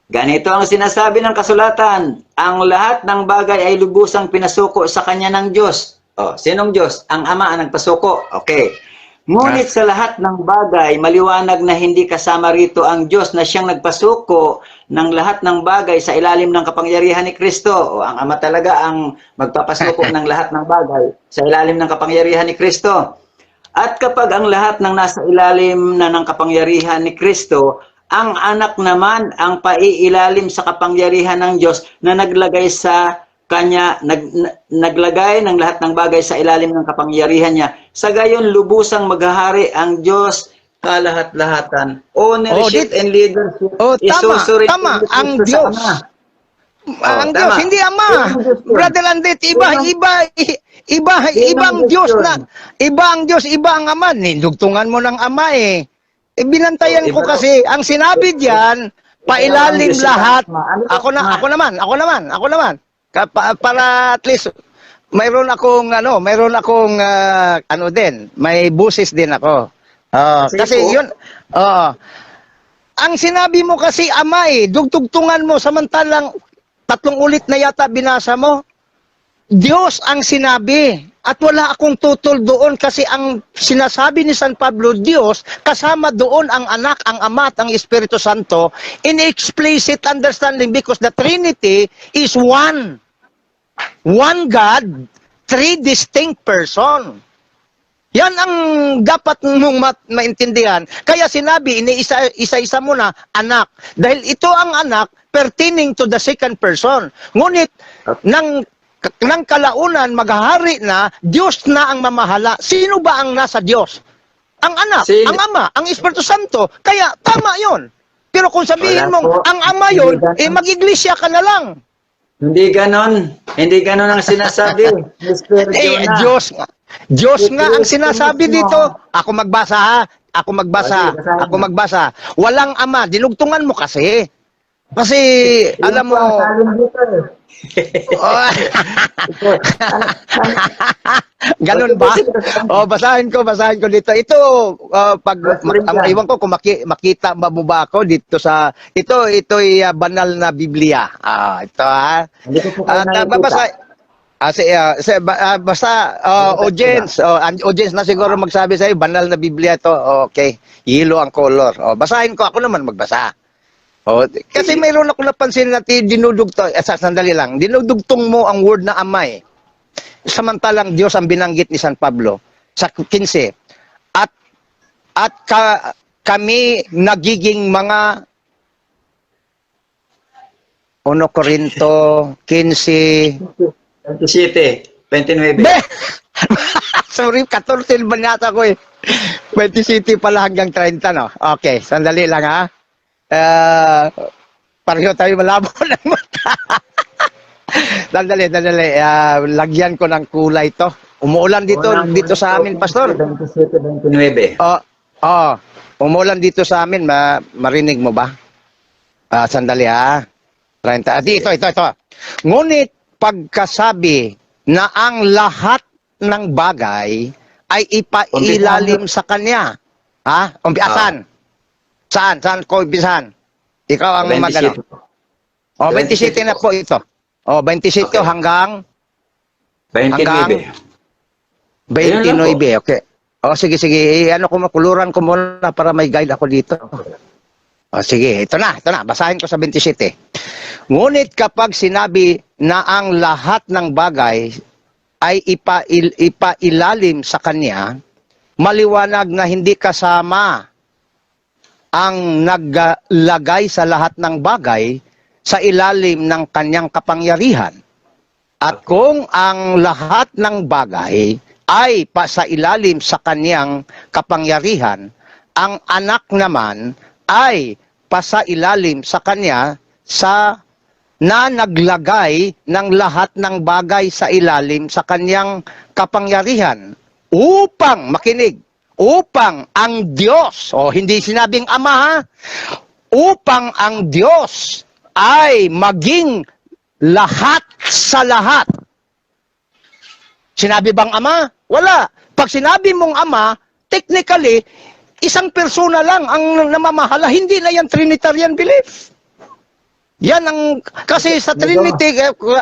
Ganito ang sinasabi ng kasulatan. Ang lahat ng bagay ay lubusang pinasuko sa kanya ng Diyos. Sinong Diyos? Ang Ama ang nagpasuko. Okay. Ngunit sa lahat ng bagay, maliwanag na hindi kasama rito ang Diyos na siyang nagpasuko ng lahat ng bagay sa ilalim ng kapangyarihan ni Kristo. Ang Ama talaga ang magpapasuko ng lahat ng bagay sa ilalim ng kapangyarihan ni Kristo. At kapag ang lahat ng nasa ilalim na ng kapangyarihan ni Kristo, ang anak naman ang paiilalim sa kapangyarihan ng Diyos na naglagay sa kanya, naglagay ng lahat ng bagay sa ilalim ng kapangyarihan niya. Sa gayon, lubusang maghahari ang Diyos kalahat-lahatan. Ownership and leadership. Tama. Ang Diyos. Ang Diyos, hindi Ama. Brother Andet, ibang Diyos na. Iba ang Diyos, iba ang Ama. Nindugtungan mo ng Ama eh. Binantayan ko kasi, ang sinabi diyan, pailalim lahat. Ako naman. Para at least mayroon akong may busis din ako. Kasi yun ang sinabi mo kasi Ama dugtugtungan mo samantalang 3 ulit na yata binasa mo. Diyos ang sinabi at wala akong tutol doon kasi ang sinasabi ni San Pablo, Diyos, kasama doon ang anak, ang Ama at ang Espiritu Santo in explicit understanding because the Trinity is one. One God, three distinct person. Yan ang dapat mong maintindihan. Kaya sinabi, isa-isa mo na, anak. Dahil ito ang anak pertaining to the second person. Ngunit, ng kalaunan, maghahari na, Diyos na ang mamahala. Sino ba ang nasa Diyos? Ang anak, ang ama, ang Espiritu Santo. Kaya, tama yon. Pero kung sabihin Wala mong, po. ang ama yon, Hindi ganon. mag-iglesia ka na lang. Hindi ganon. Hindi ganon ang sinasabi. Mr. Jonah. Diyos nga ang Kristo sinasabi mismo. dito. Ako magbasa ha. Ako magbasa. Sige, basahin Ako mo. magbasa. Walang ama. Dinugtungan mo kasi. Kasi, alam mo... Yun po ang salin dito eh. Oh, Ito. ganun ba? Oh, basahin ko dito. Ito, iwan ko kung makita mo ba ako dito sa... Ito'y banal na Biblia. Ito ha. Hindi ko po kayo nakikita. Babasa... basta audience na siguro magsabi sa'yo, banal na Biblia to. Okay, yellow ang color. Basahin ko, ako naman magbasa. Kasi mayroon ako napansin na dinudugtong, sandali lang, dinudugtong mo ang word na ama eh. Samantalang Diyos ang binanggit ni San Pablo sa 15. Kami nagiging mga 1 Corinto 15 27, 29. Sorry, 14 ba nata ko eh. 27 pala hanggang 30, no? Okay, sandali lang ha. Pareho tayo malabo ng mata. Dali. Lagyan ko ng kulay to. Umuulan dito sa amin, Pastor. 27, 29. Umuulan dito sa amin. Marinig mo ba? Sandali ha. 30. Ito. Ngunit, pagkasabi na ang lahat ng bagay ay ipailalim sa Kanya. Ha? Umpiasan. Saan ko umpisahan? Ikaw ang magano. 27 na po ito. 27 Okay. hanggang 29. 29. Okay. Sige. Ano ko makuluran ko muna para may guide ako dito. Sige, ito na. Basahin ko sa 27. Ngunit kapag sinabi na ang lahat ng bagay ay ipailalim sa Kanya, maliwanag na hindi kasama ang naglagay sa lahat ng bagay sa ilalim ng Kanyang kapangyarihan. At kung ang lahat ng bagay ay sa ilalim sa Kanyang kapangyarihan, ang anak naman ay sa ilalim sa Kanya na naglagay ng lahat ng bagay sa ilalim sa Kanyang kapangyarihan upang, makinig, upang ang Diyos, hindi sinabing Ama ha, upang ang Diyos ay maging lahat sa lahat. Sinabi bang Ama? Wala. Pag sinabi mong Ama, technically, isang persona lang ang namamahala. Hindi na yan Trinitarian belief. Yan ang, kasi sa Trinity,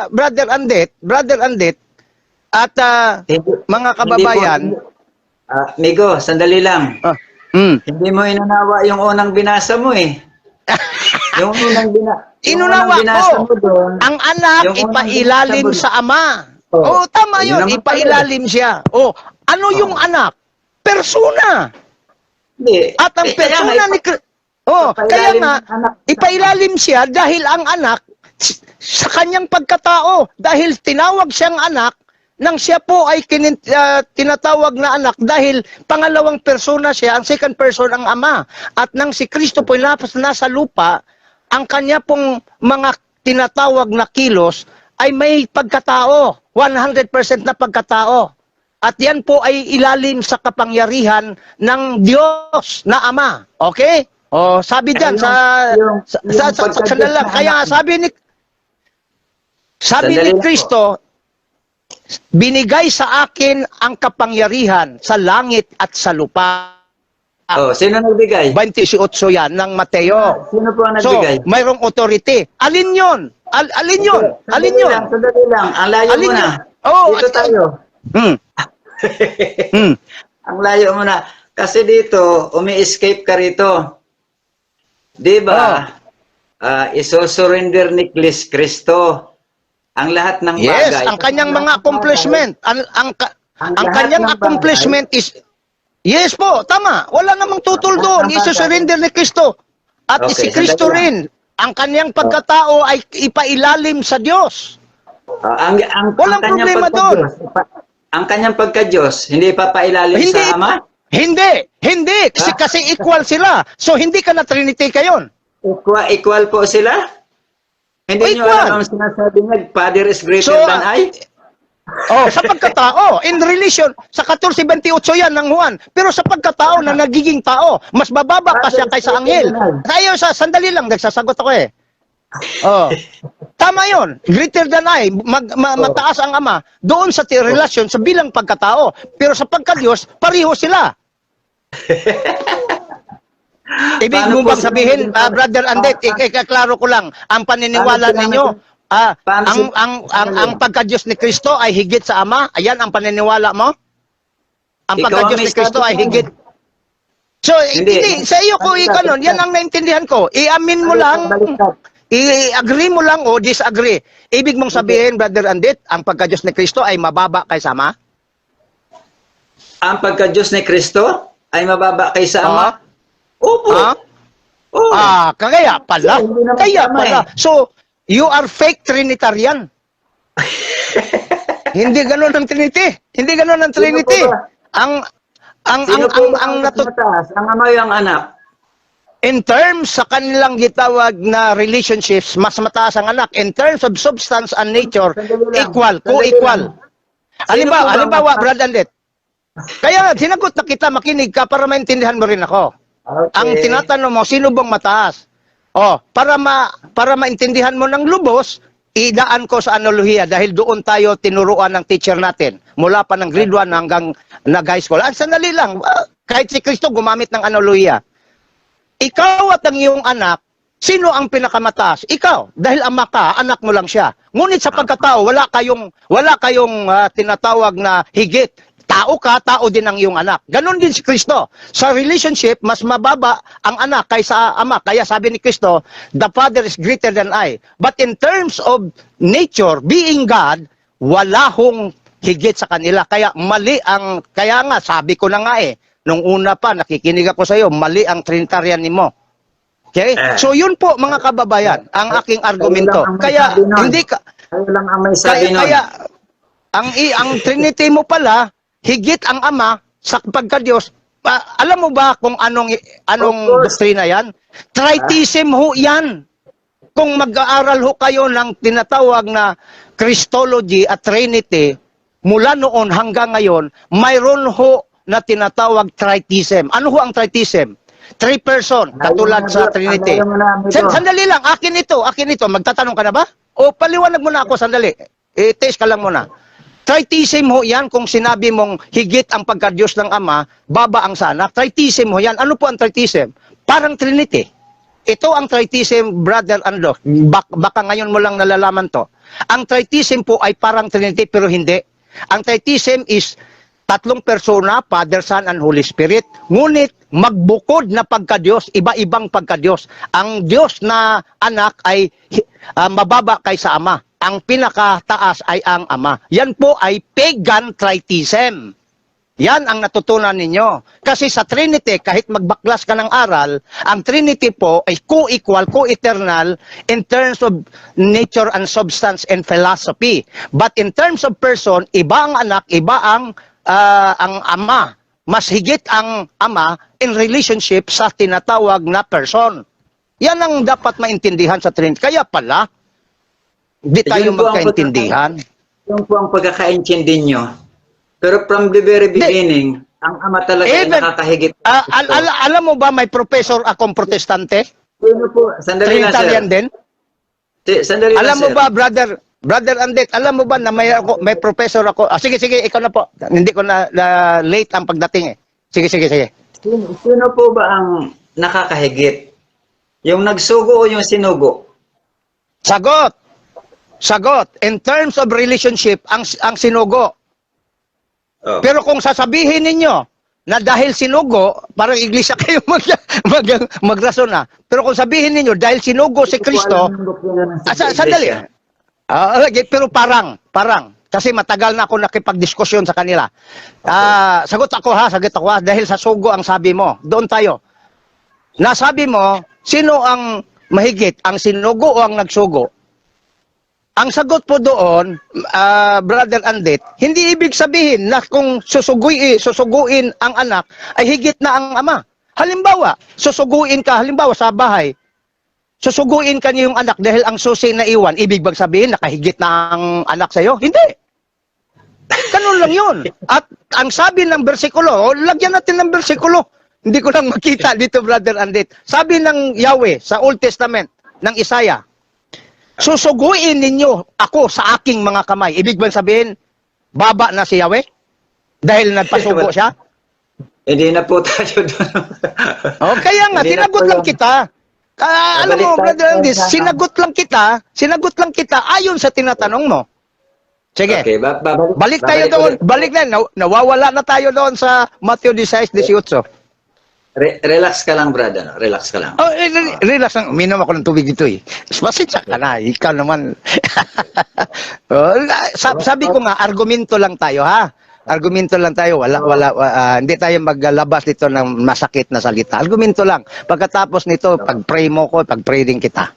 Brother Andet, at mga kababayan. Migo, sandali lang. Hindi mo inunawa yung unang binasa mo eh. Yung unang Inunawa binasa ko. mo doon, Ang anak, yung unang ipailalim binasa mo- sa Ama. Tama yun, naman ipailalim siya. Ano yung anak? Persona. Hindi. At ang persona ni Kristo, kaya Ipailalim nga, ng anak. ipailalim siya dahil ang anak, sa kanyang pagkatao, dahil tinawag siyang anak, nang siya po ay tinatawag na anak dahil pangalawang persona siya, ang second person ang Ama. At nang si Kristo po nasa lupa, ang kanya pong mga tinatawag na kilos ay may pagkatao, 100% na pagkatao. At yan po ay ilalim sa kapangyarihan ng Diyos na Ama. Okay? Sabi diyan sandali lang. Kaya sabi ni Sandali lang po. Kristo, binigay sa akin ang kapangyarihan sa langit at sa lupa. Sino nagbigay? 28 yan ng Mateo. Sino po ang So, nagbigay? mayroong authority. Alin yun? Alin yun? Alin yun? Sandali lang. Ang layo Alin mo na. yun? Dito tayo. Ang layo mo na. Kasi dito, umi-escape ka rito. Di ba? Isosurrender ni Kristo Ang lahat ng Yes, bagay. ang kanyang mga accomplishment, ang kanyang accomplishment is, yes po, tama. Wala namang tutol doon. Isusurinder ni Kristo. At Okay, si Kristo sandali lang. rin, ang kanyang pagkatao ay ipailalim sa Diyos. Walang kanyang problema pagka-Diyos, ang kanyang pagka-Diyos, hindi ipapailalim Hindi. sa Ama? Hindi. Kasi equal sila. So, hindi ka na Trinity kayon. Equal po sila? Hindi nyo Equal. alam ang sinasabi niya, Father is greater So, than I? Oh, sa pagkatao, in relation, sa 14:28 yan ng Juan. Pero sa pagkatao na nagiging tao, mas bababa pa siya kaysa anghel. Tayo sandali lang, nagsasagot ako eh. Oh. Tama yon. Greater than I, mataas ang Ama. Doon sa relasyon, sa bilang pagkatao. Pero sa pagka-Diyos, pareho sila. Ibig Paano mo po bang sabihin, Brother Andet, ikaklaro ko lang, ang paniniwala ninyo, ang pagka-Diyos ni Kristo ay higit sa Ama? Ayan ang paniniwala mo? Ang Ikaw pagka-Diyos ang ni Kristo may ay sabi mo. higit. So, Hindi. hindi, sa iyo ko ikanon, yan ang naintindihan ko. Iamin mo lang, i-agree mo lang o disagree. Ibig mong sabihin, Brother Andet, ang pagka-Diyos ni Kristo ay mababa kaysa Ama? Ang pagka-Diyos ni Kristo ay mababa kaysa Ama? Ah? Opo. Ha? Oo. Kaya pala. So, hindi naman Kaya tama pala. eh. So, you are fake Trinitarian. Hindi ganoon ang Trinity. Hindi ganoon ang Trinity. Sino po ba? Ang Sino po ang mataas? Ang Ama o ang Anak? in terms sa kanilang gitawag na relationships, mas mataas ang anak. In terms of substance and nature, equal, co-equal. Halimbawa, Brad Andet. Kaya sinagot na kita, makinig ka para maintindihan mo rin ako. Okay. Ang tinatanong mo, sino bang mataas? Para maintindihan mo ng lubos, idaan ko sa analohiya dahil doon tayo tinuruan ng teacher natin. Mula pa ng grade 1 hanggang nag-high school. Sandali lang, kahit si Kristo gumamit ng analohiya. Ikaw at ang iyong anak, sino ang pinakamataas? Ikaw. Dahil ama ka, anak mo lang siya. Ngunit sa pagkatao, wala kayong tinatawag na higit. Tao ka, tao din ang iyong anak. Ganon din si Kristo. Sa relationship, mas mababa ang anak kaysa ama. Kaya sabi ni Kristo, the Father is greater than I. But in terms of nature, being God, wala hong higit sa kanila. Kaya kaya nga, sabi ko na nga nung una pa, nakikinig ako sa iyo, mali ang Trinitarian mo. Okay? So yun po mga kababayan, ang aking argumento. Kaya hindi ka Kayo lang ang may sabi nun. kaya ang Trinity mo pala higit ang Ama sa pagka-Diyos. Alam mo ba kung anong doktrina yan? Tritheism ho yan. Kung mag-aaral ho kayo ng tinatawag na Christology at Trinity, mula noon hanggang ngayon, mayroon ho na tinatawag tritheism. Ano ho ang tritheism? 3 person, katulad sa Trinity. Sandali lang, akin ito. Magtatanong ka na ba? O paliwanag mo na ako, sandali. Taste ka lang muna. Tritheism ho yan, kung sinabi mong higit ang pagka-Diyos ng Ama, baba ang sa anak. Tritheism ho yan. Ano po ang tritheism? Parang Trinity. Ito ang tritheism, brother Ando. Baka ngayon mo lang nalalaman to. Ang tritheism po ay parang Trinity, pero hindi. Ang tritheism is 3 persona, Father, Son, and Holy Spirit. Ngunit magbukod na pagka-Diyos, iba-ibang pagka-Diyos. Ang Diyos na anak ay mababa kaysa Ama. Ang pinakataas ay ang Ama. Yan po ay pagan tritheism. Yan ang natutunan ninyo. Kasi sa Trinity, kahit magbaklas ka ng aral, ang Trinity po ay co-equal, co-eternal in terms of nature and substance and philosophy. But in terms of person, iba ang anak, iba ang Ama. Mas higit ang Ama in relationship sa tinatawag na person. Yan ang dapat maintindihan sa Trinity. Kaya pala, hindi tayo magkaintindihan. Yun po ang pagkakaintindi nyo. Pero from the very beginning, ang Ama talaga ay nakakahigit. Alam mo ba may professor akong protestante? Sino po? Sandali lang, sir. Trinitarian din? Sandali lang, Alam mo sir. ba, Brother Andet, alam mo ba na may professor ako? Sige, ikaw na po. Hindi ko na late ang pagdating Sige. Sino po ba ang nakakahigit? Yung nagsugo o yung sinugo? Sagot. In terms of relationship, ang sinugo. Oh. Pero kung sasabihin ninyo na dahil sinugo, parang iglesia kayo magrason na. Pero kung sabihin ninyo dahil sinugo si Kristo, sandali. Lagi, pero parang. Kasi matagal na ako nakipagdiskusyon sa kanila. Sagot ako ha, dahil sa sugo ang sabi mo. Doon tayo. Nasabi mo, sino ang mahigit? Ang sinugo o ang nagsugo? Ang sagot po doon, Brother Andit, hindi ibig sabihin na kung susuguin ang anak ay higit na ang ama. Halimbawa, susuguin ka, halimbawa sa bahay, susuguin ka niyo yung anak dahil ang susi na iwan, ibig bang sabihin nakahigit na ang anak sa'yo? Hindi. Ganun lang yun. At ang sabi ng bersikulo, lagyan natin ng bersikulo. Hindi ko lang makita dito, Brother Andit. Sabi ng Yahweh sa Old Testament, ng Isaiah, susuguin ninyo ako sa aking mga kamay. Ibig bang sabihin, baba na si Yahweh? Dahil nagpasugo siya? Hindi na po tayo doon. Kaya nga, Hindi na sinagot po lang yun. kita. Alam mo, Babalik tayo Brother Andit, sa- sinagot lang kita ayon sa tinatanong mo. Sige. Okay, Balik tayo doon. Balik na. Nawawala na tayo doon sa Matthew 16:18. Relax ka lang, brother. No? Relax ka lang. Relax lang. Uminom ako ng tubig dito eh. Pasensya ka na. Ikaw naman. Sabi ko nga, argumento lang tayo ha. Argumento lang tayo. Hindi tayo maglabas dito ng masakit na salita. Argumento lang. Pagkatapos nito, pag-pray mo ko, pag-pray din kita.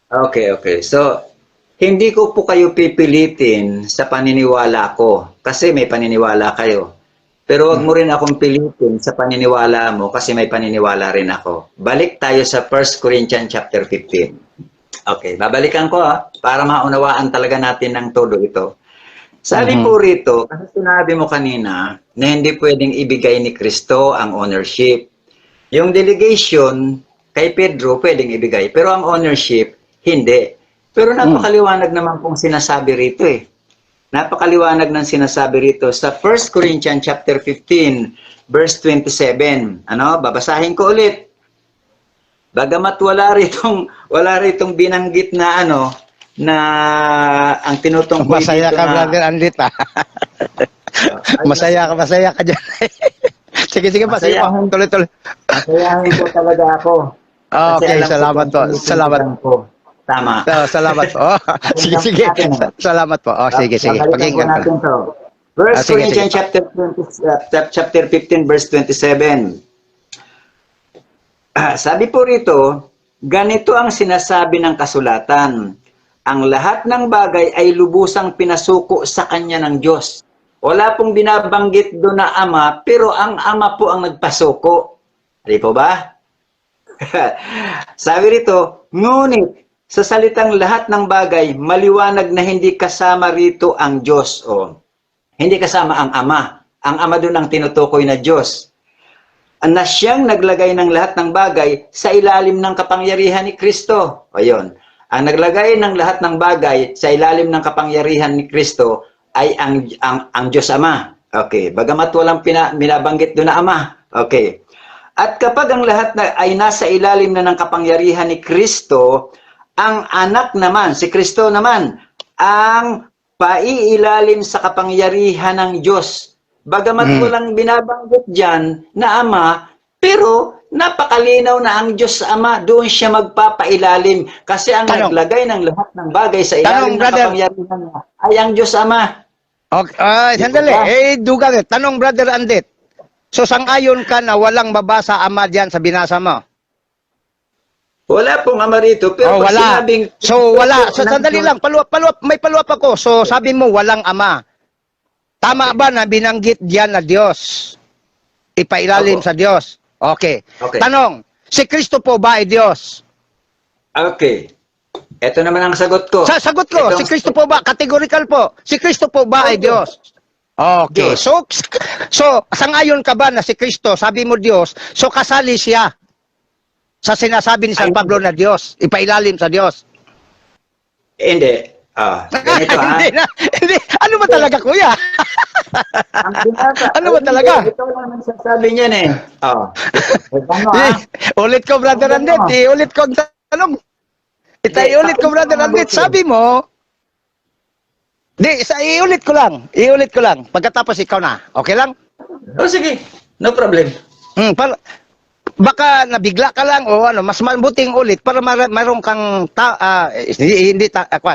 Okay. So, hindi ko po kayo pipilitin sa paniniwala ko kasi may paniniwala kayo. Pero wag mo rin akong pilitin sa paniniwala mo kasi may paniniwala rin ako. Balik tayo sa 1 Corinthians chapter 15. Okay, babalikan ko para maunawaan talaga natin ng todo ito. Sabi po rito, kasi sinabi mo kanina na hindi pwedeng ibigay ni Kristo ang ownership. Yung delegation kay Pedro pwedeng ibigay, pero ang ownership hindi. Pero napakaliwanag naman pong sinasabi rito eh. Napakaliwanag ng sinasabi rito sa 1 Corinthians chapter 15 verse 27. Babasahin ko ulit. Bagamat wala ritong binanggit na na ang tinutungkol Masaya dito ka, na Brother Andit ha. Masaya ka dyan. Sige, pasaya pa. Tuloy. masayahin ko talaga ako. Kasi Okay, alam ko salamat kung po. ano Salamat. yung ko. Tama. Salamat po. Sige. Salamat po. Sige. Babalikan po Pakinggan ko. natin to. Verse Sige. Corinthians chapter 15 verse 27. Sabi po rito, ganito ang sinasabi ng kasulatan. Ang lahat ng bagay ay lubusang pinasuko sa kanya ng Diyos. Wala pong binabanggit doon na ama, pero ang ama po ang nagpasuko. Di po ba? Sabi rito, ngunit sa salitang lahat ng bagay, maliwanag na hindi kasama rito ang Diyos. Hindi kasama ang ama. Ang ama doon ang tinutukoy na Diyos. Na siyang naglagay ng lahat ng bagay sa ilalim ng kapangyarihan ni Kristo. Ayun. Ang naglagay ng lahat ng bagay sa ilalim ng kapangyarihan ni Kristo ay ang Diyos Ama. Okay. Bagamat walang binabanggit doon na Ama. Okay. At kapag ang lahat ay nasa ilalim na ng kapangyarihan ni Kristo, ang anak naman, si Kristo naman, ang paiilalim sa kapangyarihan ng Diyos. Bagamat walang binabanggit dyan na Ama, pero napakalinaw na ang Diyos Ama, doon siya magpapailalim. Kasi ang naglagay ng lahat ng bagay sa ilalim ng kapangyarihan niya ay ang Diyos Ama. Okay, sandali. Dugal. Tanong, Brother Andit. So, sang-ayon ka na walang babasa ama diyan sa binasa mo? Wala pong ama rito, pero pag wala. sinabing... So, wala. So, sandali lang. May paluap ako. So, sabi mo walang ama. Tama ba na binanggit diyan na Diyos? Ipailalim sa Diyos. Okay. Tanong, si Kristo po ba ay Diyos? Okay. Ito naman ang sagot ko. Sagot ko, si Kristo po ba? Categorical po. Si Kristo po ba ay Diyos? Okay. Diyos. So, sangayon ka ba na si Kristo, sabi mo Diyos, so kasali siya sa sinasabi ni San Pablo na Diyos, ipailalim sa Diyos? Hindi. Ganito Hindi. Ano ba talaga, kuya? Ano ba talaga? Ito naman sasabi niyan eh. Ulit ko, Brother Andit. Ulit ko ang tanong. Ulit ko, Brother Andit. Sabi mo, iulit ko lang. Pagkatapos ikaw na. Okay lang? Sige. No problem. baka nabigla ka lang o ano, mas mabuting ulit para mayroon kang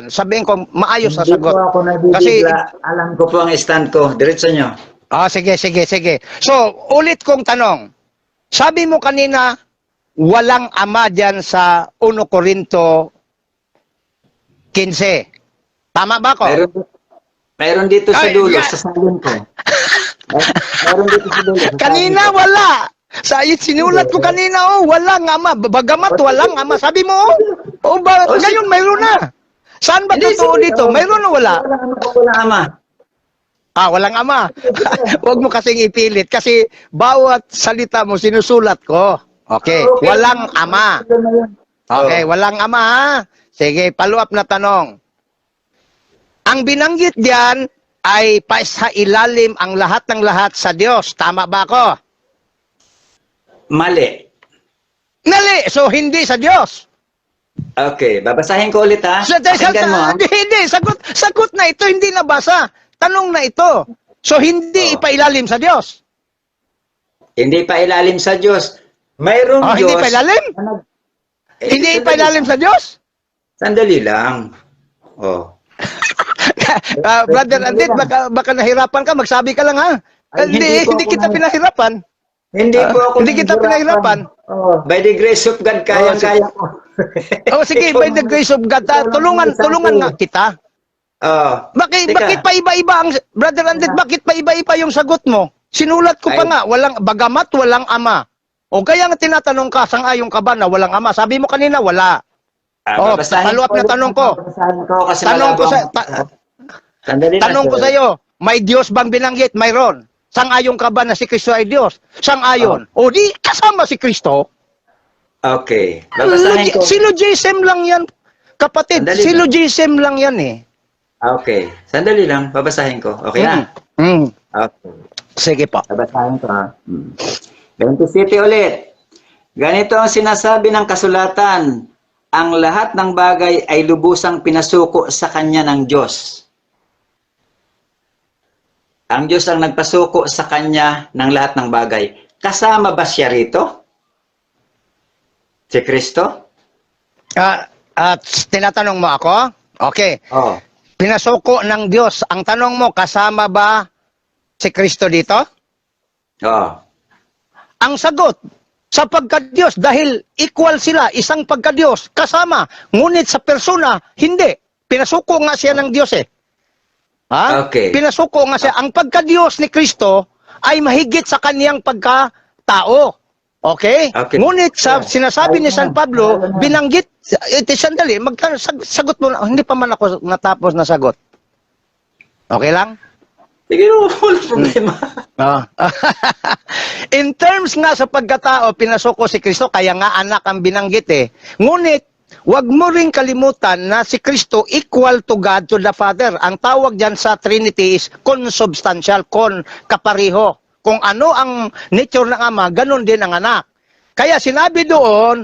sabihin ko maayos sa Hindi po sagot. ako Kasi nabibigla. Alam ko po ang stand ko. Diretso nyo. sige. So, ulit kong tanong. Sabi mo kanina walang ama diyan sa 1 Corinto 15. Tama ba ko? Mayroon dito sa Ay, dulo, yeah. sa salin ko. Mayroon dito sa dulo. Sa Kanina salin ko. wala. Sinulat ko kanina, walang ama. Bagamat walang ama. Sabi mo, ngayon mayroon na. Saan ba Hindi, totoo sige. dito? Mayroon o wala? Walang ano po, walang ama. Walang ama. Huwag mo kasing ipilit kasi bawat salita mo sinusulat ko. Okay, Okay. walang ama. Okay, walang ama ha. Sige, follow up na tanong. Ang binanggit diyan ay sa ilalim ang lahat ng lahat sa Diyos. Tama ba ako? Mali. Mali. So, hindi sa Diyos. Okay, babasahin ko ulit ha. Pakinggan mo ha. Hindi. Sagot na ito. Hindi nabasa. Tanong na ito. So, hindi ipailalim sa Diyos. Hindi pa ilalim sa Diyos. Mayroong Diyos. Hindi ipailalim? Hindi ipailalim sa Diyos? Sandali lang. Oh. Brother Andit, baka nahirapan ka. Magsabi ka lang ha. Ay, Hindi kita pinahirapan. Hindi po ako Hindi kita pinahirapan. Oh, by the grace of God, kayang-kaya ko. Sige, by the grace of God, tulungan nga kita. Oh, Bakit pa iba-iba ang Brother Andit, bakit pa iba-iba yung sagot mo? Sinulat ko pa nga, bagamat walang ama. O kaya nga tinatanong ka, sang-ayon ka ba na walang ama? Sabi mo kanina, wala. Follow up na tanong ko. Tanong ko sa iyo, may Diyos bang binanggit? Mayroon. Sang-ayon ka ba na si Kristo ay Diyos? Sang-ayon. O di kasama si Kristo. Okay. Babasahin ko. Syllogism lang yan, kapatid. Sandali Syllogism lang yan eh. Okay. Sandali lang. Babasahin ko. Okay na? Okay. Sige po. Babasahin ko ha. 27 ulit. Ganito ang sinasabi ng kasulatan. Ang lahat ng bagay ay lubusang pinasuko sa kanya ng Diyos. Ang Diyos ang nagpasuko sa kanya ng lahat ng bagay. Kasama ba siya rito? Si Kristo? At tinatanong mo ako? Okay. Oh. Pinasuko ng Diyos. Ang tanong mo, kasama ba si Kristo dito? Oh. Ang sagot, sapagkat Diyos, dahil equal sila, isang pagka-Diyos, kasama. Ngunit sa persona, hindi. Pinasuko nga siya ng Diyos eh. Ha? Okay. Pinasuko nga siya. Ang pagka-Diyos ni Kristo ay mahigit sa kaniyang pagka-tao. Okay? Ngunit sa sinasabi ni San Pablo, binanggit, sandali, sagot mo na, hindi pa man ako natapos na sagot. Okay lang? Sige, wala problema. In terms nga sa pagkatao, pinasuko si Kristo, kaya nga anak ang binanggit eh. Ngunit, wag mo ring kalimutan na si Kristo equal to God, to the Father. Ang tawag dyan sa Trinity is consubstantial, kapareho. Kung ano ang nature ng Ama, ganun din ang anak. Kaya sinabi doon,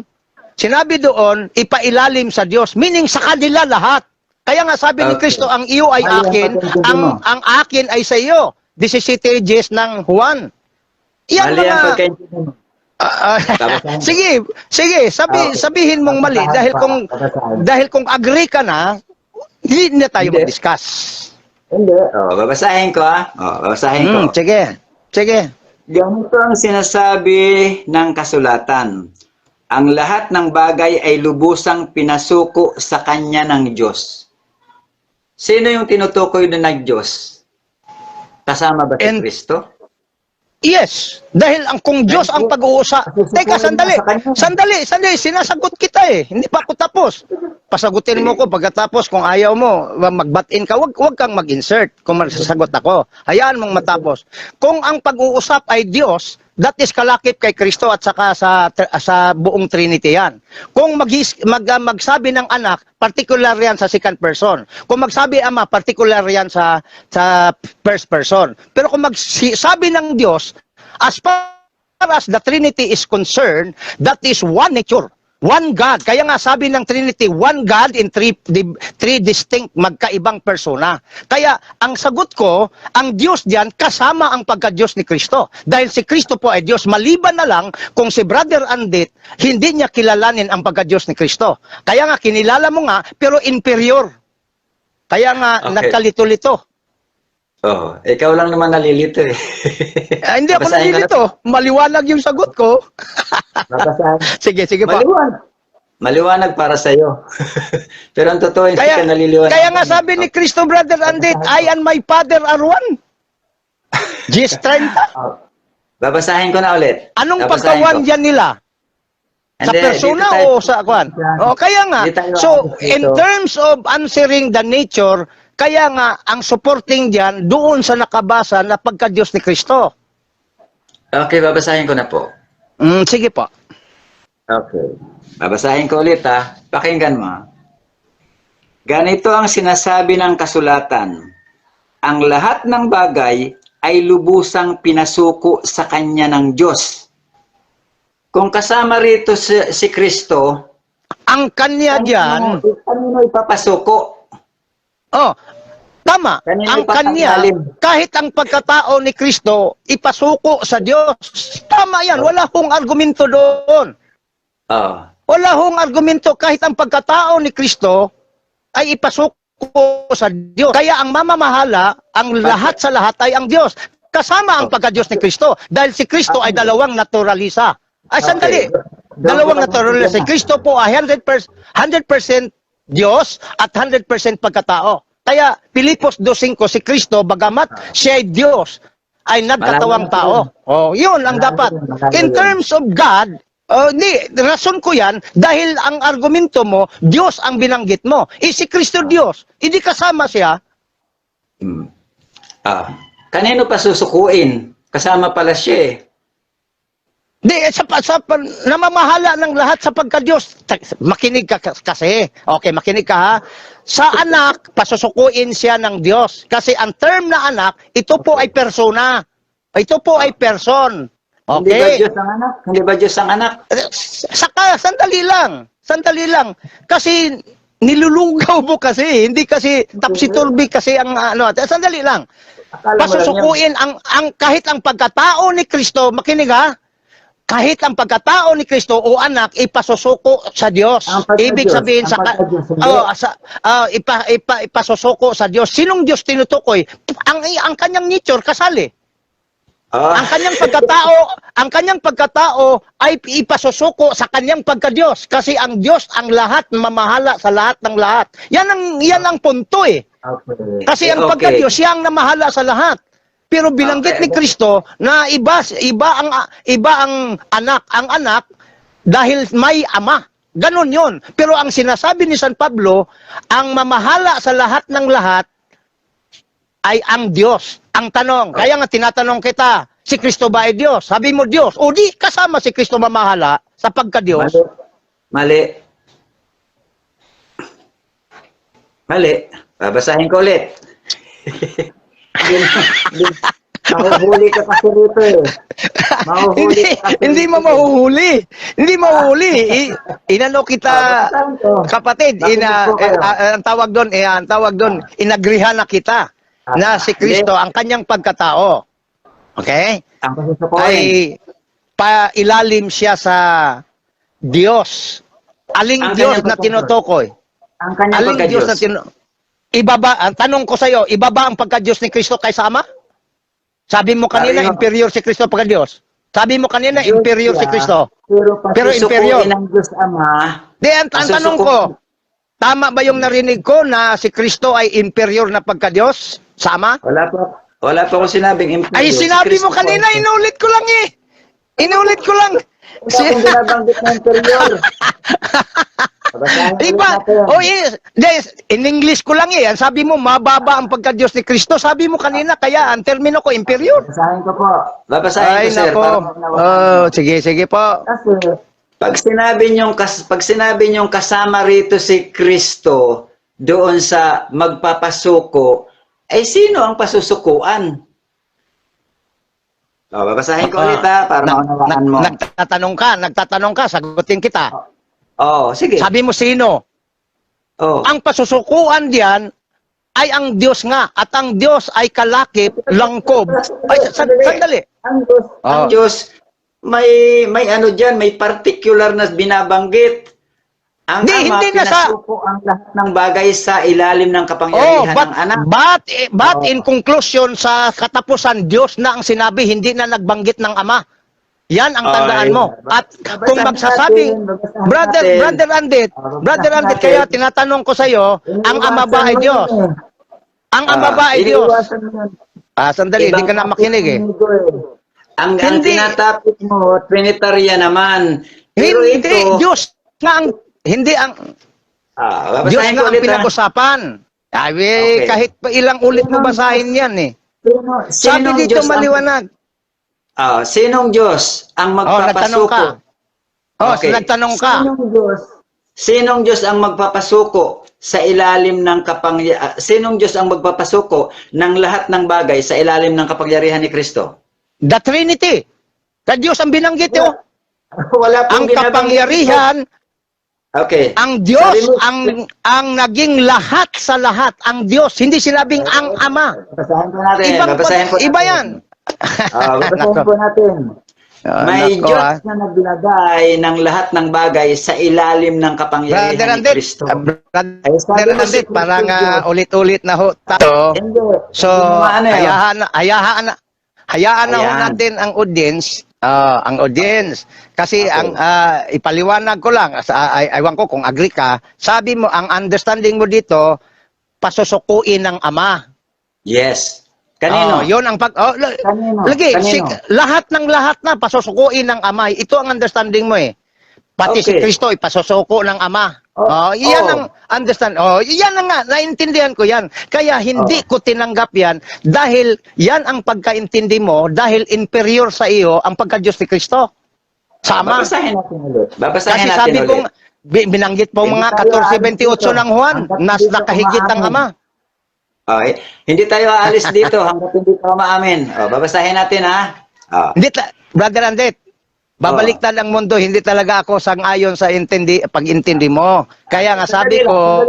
ipailalim sa Diyos, meaning sa kanila lahat. Kaya nga sabi ni Kristo, ang iyo ay akin, ang akin ay sa iyo. 17 ng Juan. Yan mga... sige, sabihin mong mali dahil kung agree ka na, hindi na tayo mag-discuss. Hindi. Babasahin ko ha. Babasahin ko. Sige. Ganito ang sinasabi ng kasulatan. Ang lahat ng bagay ay lubusang pinasuko sa kanya ng Diyos. Sino yung tinutukoy na ng Diyos? Kasama ba si Kristo? Yes, dahil kung Diyos ang pag-uusap. Teka, sandali, sinasagot kita eh. Hindi pa ako tapos. Pasagutin mo ko pagkatapos kung ayaw mo, magbatin ka, wag kang mag-insert kung magsasagot ako. Hayaan mong matapos. Kung ang pag-uusap ay Diyos, that is kalakip kay Kristo at saka sa buong Trinity yan. Kung magsabi ng anak, particular yan sa second person. Kung magsabi ama, particular yan sa first person. Pero kung magsabi ng Diyos, as far as the Trinity is concerned, that is one nature. One God. Kaya nga sabi ng Trinity, one God in three distinct magkaibang persona. Kaya ang sagot ko, ang Diyos diyan kasama ang pagka-Diyos ni Kristo. Dahil si Kristo po ay Diyos. Maliban na lang kung si Brother Andit, hindi niya kilalanin ang pagka-Diyos ni Kristo. Kaya nga kinilala mo nga, pero inferior. Kaya nga Okay. nagkalito-lito. Oh, ikaw lang naman nalilito eh. Hindi ako Babasahin ko na nalilito. Maliwanag yung sagot ko. Babasahin. Sige pa. Maliwanag para sa iyo. Pero ang totoo hindi ka naliliwanag. Kaya nga sabi ni Kristo, Brother Andit, I and my Father are one. Gis 30. Oh. Babasahin ko na ulit. Anong Babasahin pagkawan ko. diyan nila? Sa Hindi, persona dito tayo- o sa kwan? O kaya nga, Dito tayo so dito. in terms of answering the nature, kaya nga ang supporting diyan doon sa nakabasa na pagka-Diyos ni Kristo. Okay, babasahin ko na po. Sige po. Okay. Babasahin ko ulit ha. Pakinggan mo. Ganito ang sinasabi ng kasulatan. Ang lahat ng bagay ay lubusang pinasuko sa kanya ng Diyos. Kung kasama rito si Kristo, Ang kanya diyan, kanino ipapasuko? oh, tama. Kanino Ang kanya, ipapangalalim? kahit ang pagkatao ni Kristo, ipasuko sa Diyos. Tama yan. Wala hong argumento doon. Oh. Wala hong argumento kahit ang pagkatao ni Kristo ay ipasuko sa Diyos. Kaya ang mamamahala, ang lahat sa lahat ay ang Diyos. Kasama ang pagka-Diyos ni Kristo. Dahil si Kristo ay dalawang naturalisa. Ay, sandali. Dalawang naturalisa. Si Kristo po ay 100% Diyos at 100% pagkatao. Kaya Pilipos 2:5, si Kristo, bagamat siya ay Diyos, ay nagkatawang tao. Oh, yun ang dapat. In terms of God, rason ko yan, dahil ang argumento mo, Diyos ang binanggit mo. Si Kristo Diyos, hindi kasama siya. Kanino pa susukuin? Kasama pala siya eh. Di, namamahala ng lahat sa pagka-Diyos. Makinig ka kasi. Okay, makinig ka ha. Sa anak, pasusukuin siya ng Diyos. Kasi ang term na anak, ito po ay persona. Ito po ay person. Hindi ba Okay? Diyos ang anak? Hindi ba Diyos ang anak? Saka, sandali lang. Sandali lang. Kasi, nilulugaw mo kasi. Hindi kasi, tapsi-turbi kasi ang ano. Sandali lang. Akala mo lang Pasusukuin ang kahit ang pagkatao ni Kristo, makinig ha. Kahit ang pagkatao ni Kristo o anak ipasusuko sa Diyos. Ang pagka-Diyos, Ibig sabihin ang pagka-Diyos, hindi. ipasusuko sa Diyos. Sinong Diyos tinutukoy? Ang kanyang nature kasali. Ang kanyang pagkatao ay ipasusuko sa kanyang pagka-Diyos kasi ang Diyos ang lahat, mamahala sa lahat ng lahat. Yan ang punto eh. Okay. Kasi ang pagka-Diyos siya ang namahala sa lahat. Pero binanggit ni Kristo na iba ang anak. Ang anak dahil may ama. Ganon yun. Pero ang sinasabi ni San Pablo, ang mamahala sa lahat ng lahat ay ang Diyos. Ang tanong, kaya nga tinatanong kita, si Kristo ba ay Diyos? Sabi mo Diyos. O di kasama si Kristo mamahala sa pagka-Diyos. Mali. Babasahin ko ulit. Mahuhuli ka kasi rito eh. Hindi mo mahuhuli. Hindi mahuhuli. Inano kita, kapatid, ang tawag doon, inagrihan na kita na si Kristo, ang kanyang pagkatao. Okay? Ang pasusukuin. Ay pailalim siya sa Diyos. Aling Ang Diyos kanyang na tinutukoy? Ang kanyang Aling Diyos na pagka-Diyos. ang tanong ko sa iyo, iba ba ang pagka-Diyos ni Kristo kaysa Ama? Sabi mo kanina, Sabi mo- inferior si Kristo pagka-Diyos. Sabi mo kanina, inferior si Kristo. Pero inferior. Pero ng Diyos Ama. Di, ang tanong ko, tama ba yung narinig ko na si Kristo ay inferior na pagka-Diyos sa Ama? Wala pa akong sinabing inferior. Ay, sinabi mo kanina, inulit ko lang eh. Inulit ko lang. Wala akong binabanggit na inferior. Iba, in English ko lang eh. Ang sabi mo, mababa ang pagka-Diyos ni Kristo. Sabi mo kanina, kaya ang termino ko, inferior. Babasahin ko po. Babasahin Ay, ko, sir. nako. Sige po. Kasi, pag sinabi niyong kasama rito si Kristo doon sa magpapasuko, ay sino ang pasusukuan? Babasahin ko ulit ha, para maunawaan mo. Nagtatanong ka, sagutin kita. Oh, sige. Sabi mo sino? Oh. Ang pasusukuan diyan ay ang Diyos nga. At ang Diyos ay kalakip, langkob. Ay, sandali. Ang Diyos, may ano diyan, may particular na binabanggit. Ang Ama, Hindi na sa... pinasuko ang lahat ng bagay sa ilalim ng Oh, kapangyarihan ng Anak. but in conclusion, sa katapusan, Diyos na ang sinabi, hindi na nagbanggit ng Ama. Yan ang tandaan mo. At kung magsasabing, Brother Andit, kaya tinatanong ko sa iyo, ang Ama ba ay Diyos? Ang Ama ba ay Diyos? Sandali, hindi ka na makinig eh. Ang Hindi. tinatapik mo, Trinitarian naman. Pero Hindi, ito, Diyos nga ang, hindi ang, Diyos babasahin nga ko ang ulit. pinag-usapan. Ay, Okay. kahit pa ilang ulit mo basahin yan eh. Sabi Sinong dito Diyos maliwanag. sinong Diyos ang Nagtanong ka. magpapasuko? Nagtanong ka. Sinong Diyos ang magpapasuko sa ilalim ng sinong Diyos ang magpapasuko ng lahat ng bagay sa ilalim ng kapangyarihan ni Kristo? The Trinity. Sa Diyos ang binanggit oh. Wala Ang pong kapangyarihan, Okay. ang Diyos, ang naging lahat sa lahat. Ang Diyos, hindi sinabing ang Ama. Babasahin po natin. Iba yan. Babasahin po natin. May Nako, Diyos na naglagay ng lahat ng bagay sa ilalim ng kapangyarihan Brother ni Andit, Kristo. Brother Andit, parang ulit-ulit na ho tayo. Hindi. So, hayaan na ho natin ang audience. Ang audience. Kasi ang ipaliwanag ko lang, aywan ko kung agree ka, sabi mo, ang understanding mo dito, pasusukuin ng Ama. Yes. Kanino? Yun ang Kanino? Lagi, Kanino? lahat ng lahat na pasusukuin ng Ama. Ito ang understanding mo eh. Pati si Okay. Kristo ipasusuko ng Ama. Iyan ang understand. Iyan ang nga, naintindihan ko yan. Kaya hindi ko tinanggap yan dahil yan ang pagkaintindi mo dahil inferior sa iyo ang pagka-Diyos ni Kristo. Sama. Babasahin natin ulit. Kasi sabi kong, binanggit po Hindi mga tayo 14:28 ng Juan, nas nakahigit ang Ama. Okay. Hindi tayo aalis dito hanggat hindi tayo maamin. Babasahin natin ha. Hindi, Brother Andit, babaliktad ang mundo, hindi talaga ako sang-ayon sa pag-intindi mo. Kaya nga sabi ko,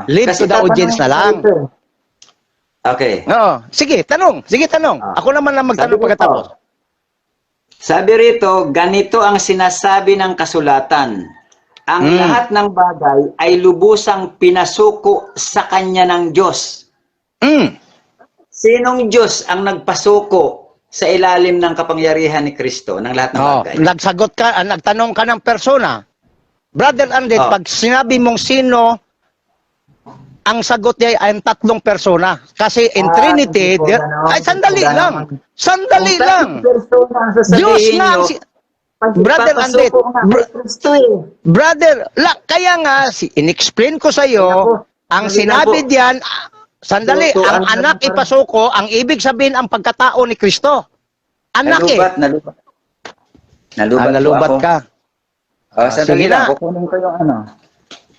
leave to the audience na lang. Okay. Sige, tanong. Ako naman lang magtanong pagkatapos. Sabi rito, ganito ang sinasabi ng kasulatan. Ang lahat ng bagay ay lubusang pinasuko sa kanya ng Diyos. Sinong Diyos ang nagpasuko sa ilalim ng kapangyarihan ni Kristo ng lahat ng bagay? Nagsagot ka, nagtanong ka ng persona. Brother Andit, pag sinabi mong sino, ang sagot niya ay ang tatlong persona. Kasi in Trinity, sandali lang. Diyos nga ang Brother Andit, kaya nga, in-explain ko sa iyo, ang sinabi diyan, sandali, ang anak ipasuko, ang ibig sabihin ang pagkatao ni Kristo. Anak Nalubat ka. Sandali lang, kukunin ko yung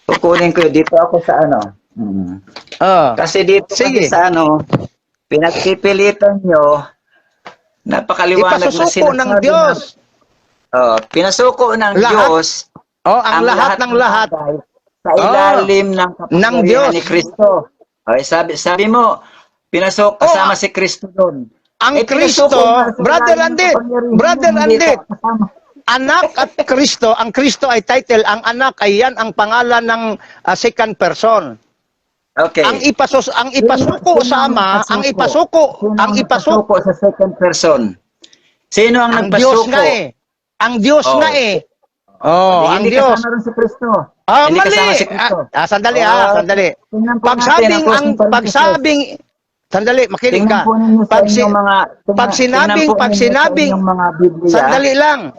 Kukunin ko, dito ako sa Kasi dito kasi sa pinagpipilitan nyo, napakaliwanag na Ipasusuko ng Diyos. Pinasuko ng Lahat. Diyos ang lahat ng lahat sa ilalim ng kapangyarihan Diyos. ni Kristo. Sabi mo, pinasok kasama si Kristo doon. Ang Kristo, Brother Andit, anak at Kristo, ang Kristo ay title, ang anak ay yan ang pangalan ng second person. Okay. Ang ipasuko sa Ama, ang ipasuko sa second person. Sino ang Diyos nagpasuko? nga eh. Ang Diyos nga eh. ang Hindi Diyos. kasama rin si Kristo. Mali. kasama si Kristo. Sandali sandali. Tingnan po natin ang Pagsabing, sandali, makinig ka. Pag sinabing, sandali lang.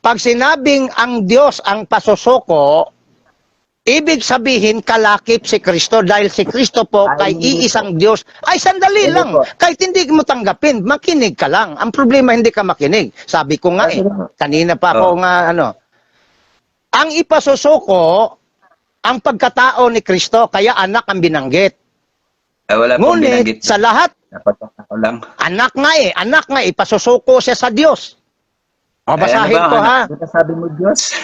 Pag sinabing ang Diyos ang pasusuko, ibig sabihin kalakip si Kristo dahil si Kristo po kay iisang Diyos. Ay, sandali lang. Kahit hindi mo tanggapin, makinig ka lang. Ang problema hindi ka makinig. Sabi ko nga kanina pa ako ang ipasusuko, ang pagkatao ni Kristo, kaya anak ang binanggit. Wala pong binanggit. Ngunit sa lahat, anak nga ipasusuko siya sa Diyos. Basahin ko ha. Sabi mo Diyos?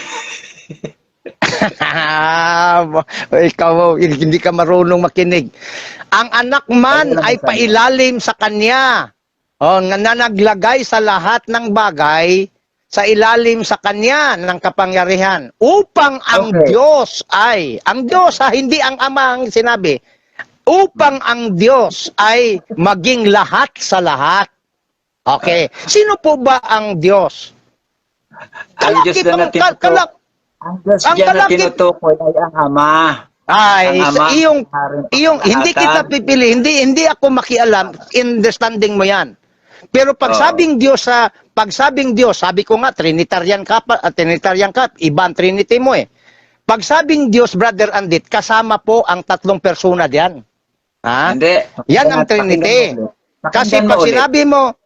Ikaw, hindi ka marunong makinig. Ang anak man Ano ay naman sabi? pailalim sa kanya. Na naglagay sa lahat ng bagay sa ilalim sa kanya ng kapangyarihan upang ang Okay. Diyos ang Diyos hindi ang Ama ang sinabi, upang ang Diyos ay maging lahat sa lahat. Okay. Sino po ba ang Diyos? Ang Diyos na ang Diyos ang dyan na kalakip- tinutukoy ay ang Ama. Ay, Ang Ama, iyong haring hindi kita pangkalahatan. pipili, hindi ako makialam, understanding mo 'yan. Pero pag Oo. sabing Diyos, sabi ko nga Trinitarian ka, iba ang Trinity mo eh. Pag sabing Diyos, Brother Andit, kasama po ang tatlong persona diyan. Ha? Hindi. Yan ang Trinity. Kasi pag sinabi mo,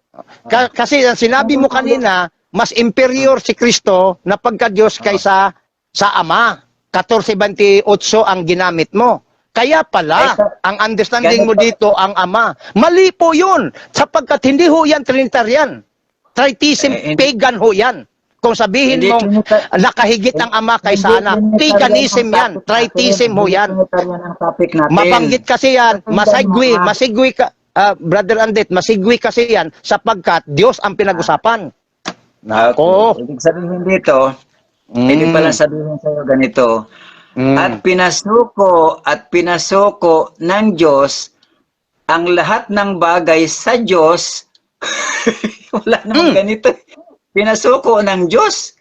kasi ang sinabi mo kanina, mas inferior si Kristo na pagka-Diyos kaysa sa Ama. 14:28 ang ginamit mo. Kaya pala, ang understanding mo dito, ang Ama. Mali po yun, sapagkat hindi ho yan Trinitarian. Tritheism, pagan ho yan. Kung sabihin Hindi mong nakahigit ang Ama kaysa Anak, paganism yan, tritheism ho yan. Mabanggit kasi yan, masigwi ka, Brother Andit, masigwi kasi yan sapagkat Diyos ang pinag-usapan. Nako. Ibig sabihin dito, ibig pala sabihin sa'yo ganito, at pinasuko ng Diyos ang lahat ng bagay sa Diyos. Wala namang ganito. Pinasuko ng Diyos.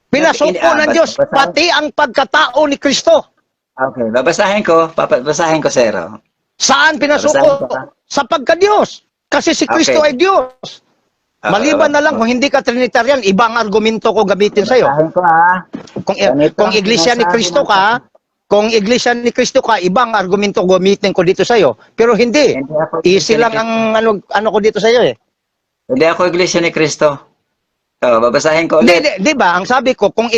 Pinasuko ng Diyos, pati ang pagkatao ni Kristo. Okay, babasahin ko, Sero. Saan pinasuko? Sa pagka-Diyos. Kasi si Kristo Okay. ay Diyos. Maliban na lang kung hindi ka Trinitarian, ibang argumento ko gamitin sa'yo. Babasahin ko ha. Kung iglesia ni Kristo ka, ibang argumento gamitin ko dito sa'yo. Pero hindi. Hindi ako Easy lang ang ano ko dito sa'yo eh. Hindi ako iglesia ni Kristo. Babasahin ko Hindi, ulit. di ba? Ang sabi ko, kung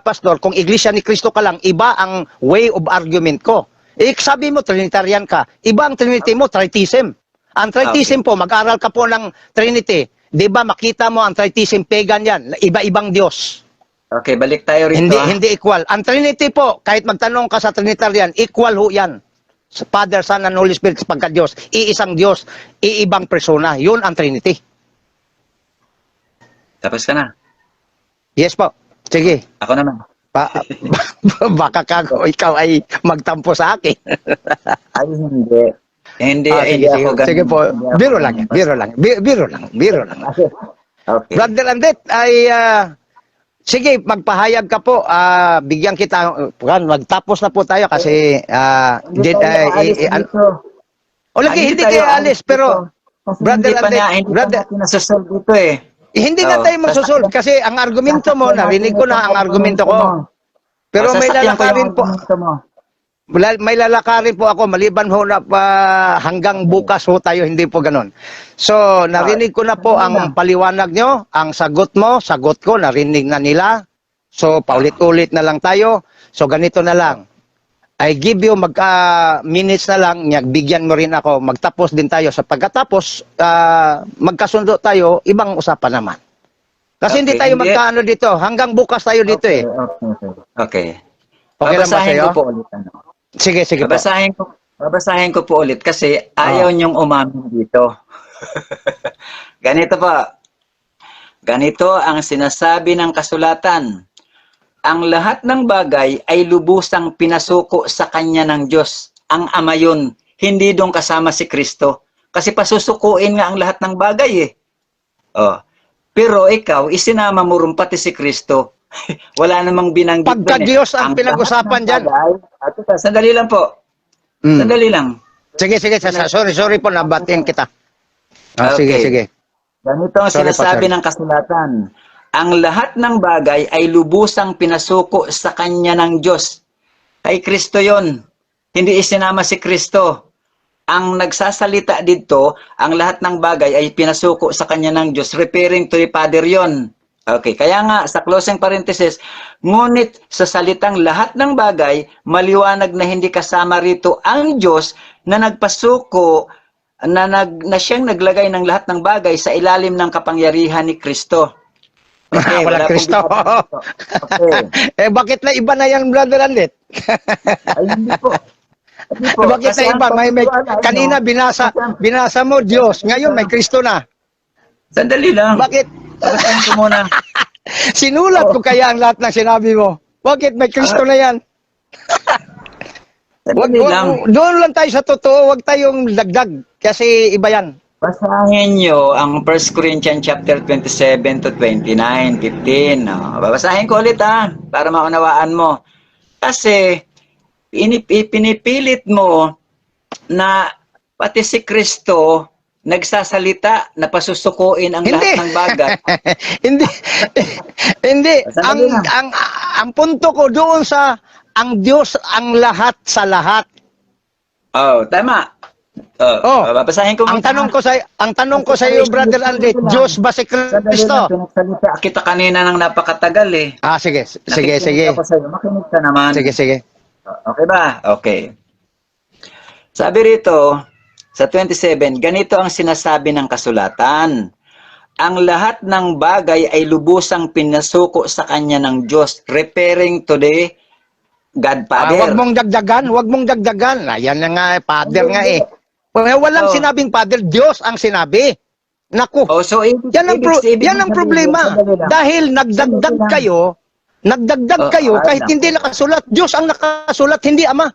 pastor, kung iglesia ni Kristo ka lang, iba ang way of argument ko. Sabi mo, Trinitarian ka. Iba ang Trinity mo, Tritheism. Ang Tritheism po, mag-aral ka po ng Trinity. Di ba, makita mo ang Tritheism, pagan yan. Iba-ibang Diyos. Okay, balik tayo rito. Hindi equal. Ang Trinity po, kahit magtanong ka sa Trinitarian, equal ho yan. Sa Father, Son, and Holy Spirit pagka-Diyos. Iisang Diyos, iibang persona. Yun ang Trinity. Tapos ka na. Yes po. Sige. Ako naman. Baka ikaw ay magtampo sa akin. Ay, hindi. Hindi, Sige, ako ganun. sige po. Biro lang. Okay. Brother Andet, sige, magpahayag ka po. Bigyan kita. Magtapos na po tayo kasi Hindi tayo aalis dito. hindi kayo alis, pero Kasi Brother hindi pa Andet, natin nasusol dito eh. hindi na tayo masusolve kasi ang argumento mo, narinig ko na ang argumento ko. Pero may lalakarin po. May lalakarin po ako, maliban ho na hanggang bukas ho tayo, hindi po ganun. So, narinig ko na po ang paliwanag nyo, ang sagot mo, sagot ko, narinig na nila. So, paulit-ulit na lang tayo. So, ganito na lang. I give you minutes na lang, bigyan mo rin ako, magtapos din tayo. Sa pagkatapos, magkasundo tayo, ibang usapan naman. Kasi hindi tayo magkaano dito, hanggang bukas tayo dito eh. Okay. Okay lang ba Babasahin sa'yo? ko po ulit. Sige po. Babasahin ko po ulit kasi ayaw niyong umamin dito. Ganito pa. Ganito ang sinasabi ng kasulatan. Ang lahat ng bagay ay lubusang pinasuko sa kanya ng Diyos. Ang Ama yun. Hindi doon kasama si Kristo. Kasi pasusukuin nga ang lahat ng bagay eh. Pero ikaw, isinama mo rin pati si Kristo. Wala namang binanggit. Pagka-Diyos ang pinag-usapan dyan. Sandali lang po. Sandali lang. Sige. Sorry po, nabatian kita. Okay. Sige. Ganito ang Sorry sinasabi sorry. ng kasulatan. Ang lahat ng bagay ay lubusang pinasuko sa kanya ng Diyos. Kay Kristo yon. Hindi isinama si Kristo. Ang nagsasalita dito, ang lahat ng bagay ay pinasuko sa kanya ng Diyos, referring to the Father yon. Okay, kaya nga sa closing parenthesis, ngunit sa salitang lahat ng bagay, maliwanag na hindi kasama rito ang Diyos na nagpasuko, na siyang naglagay ng lahat ng bagay sa ilalim ng kapangyarihan ni Kristo. Okay, Walang wala pong Kristo. binabanggit po. Okay. Bakit na iba na yan, Brother Andit? Ay, hindi po. Hindi po. Bakit Kasi na ang iba? paniniwala nyo, Kanina binasa mo Diyos, ngayon may Kristo na. Sandali lang. Bakit? Babasahin ko muna. Sinulat ko kaya ang lahat ng sinabi mo. Bakit may Kristo na yan? Sandali lang. Doon lang tayo sa totoo, wag tayong dagdag. Kasi iba yan. Basahin nyo ang 1 Corinthians chapter 27 to 29, 15. Babasahin ko ulit para maunawaan mo. Kasi pinipilit mo na pati si Kristo nagsasalita na pasusukuin ang lahat ng bagay. hindi. Hindi. Sandali lang. Ang punto ko doon sa ang Diyos ang lahat sa lahat. Oh, tama. Babasahin ko Ang tanong ko sa iyo, Brother Andre, Diyos ba si Kristo? Pinagsalita kita kanina ng napakatagal eh. Sige. Nakikinig ako sa'yo. Makinig ka naman. Sige. Okay ba? Okay. Sabi rito, sa 27, ganito ang sinasabi ng kasulatan. Ang lahat ng bagay ay lubusang pinasuko sa kanya ng Diyos, referring to the God Father. Huwag mong dagdagan. Yan na nga, Father nga eh. Walang sinabing Father, Diyos ang sinabi. Naku. So, Yan ang problema. Dahil nagdagdag kayo, kahit hindi nakasulat. Diyos ang nakasulat, hindi Ama.